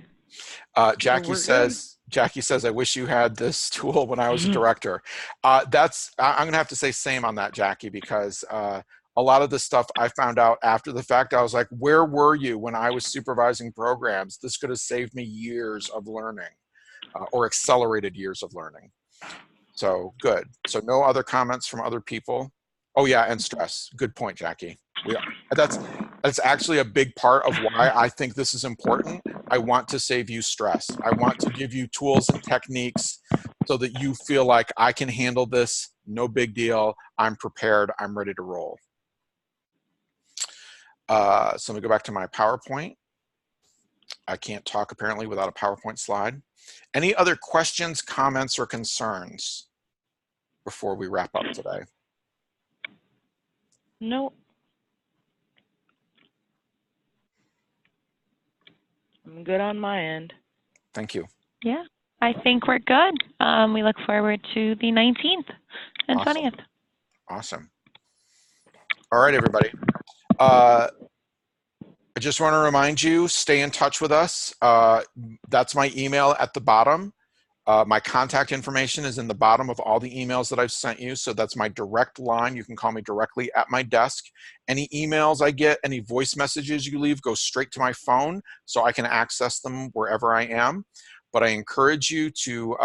Jackie says, I wish you had this tool when I was a director. I'm going to have to say same on that, Jackie, because a lot of the stuff I found out after the fact, I was like, where were you when I was supervising programs? This could have saved me years of learning or accelerated years of learning. So good. So no other comments from other people. Oh yeah, and stress. Good point, Jackie. That's actually a big part of why I think this is important. I want to save you stress. I want to give you tools and techniques so that you feel like I can handle this, no big deal, I'm prepared, I'm ready to roll. So let me go back to my PowerPoint. I can't talk apparently without a PowerPoint slide. Any other questions, comments, or concerns before we wrap up today? No. I'm good on my end. Thank you. Yeah, I think we're good. We look forward to the 19th and Awesome. 20th. Awesome. All right, everybody. I just want to remind you, stay in touch with us. That's my email at the bottom. My contact information is in the bottom of all the emails that I've sent you. So that's my direct line. You can call me directly at my desk. Any emails I get, any voice messages you leave, go straight to my phone so I can access them wherever I am. but I encourage you to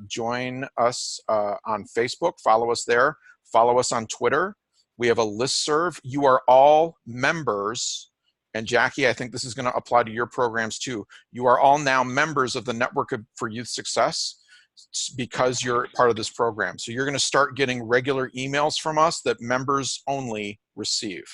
join us on Facebook, follow us there, follow us on Twitter. We have a listserv. You are all members, and Jackie, I think this is going to apply to your programs too. You are all now members of the Network for Youth Success because you're part of this program. So you're going to start getting regular emails from us that members only receive.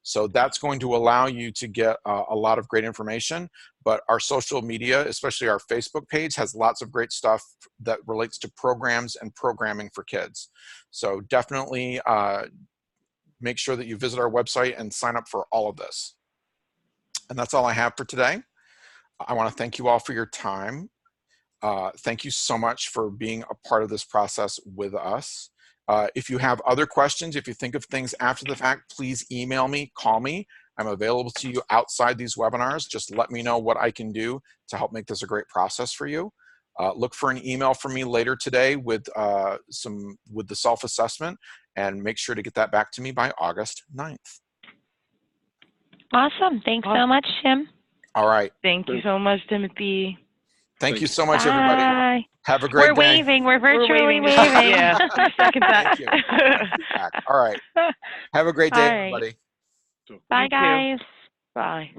So that's going to allow you to get a lot of great information. But our social media, especially our Facebook page, has lots of great stuff that relates to programs and programming for kids. So definitely make sure that you visit our website and sign up for all of this. And that's all I have for today. I want to thank you all for your time. Thank you so much for being a part of this process with us. If you have other questions, if you think of things after the fact, please email me, call me. I'm available to you outside these webinars. Just let me know what I can do to help make this a great process for you. Look for an email from me later today with the self-assessment, and make sure to get that back to me by August 9th. Awesome. Thanks so much, Tim. All right. Thank you so much, Timothy. Thank you so much, Bye. everybody. Have a great day. We're waving. We're virtually We're waving. waving. Yeah. Second that. Thank you. All right. Have a great day, All right. everybody. Bye, You too. guys. Bye.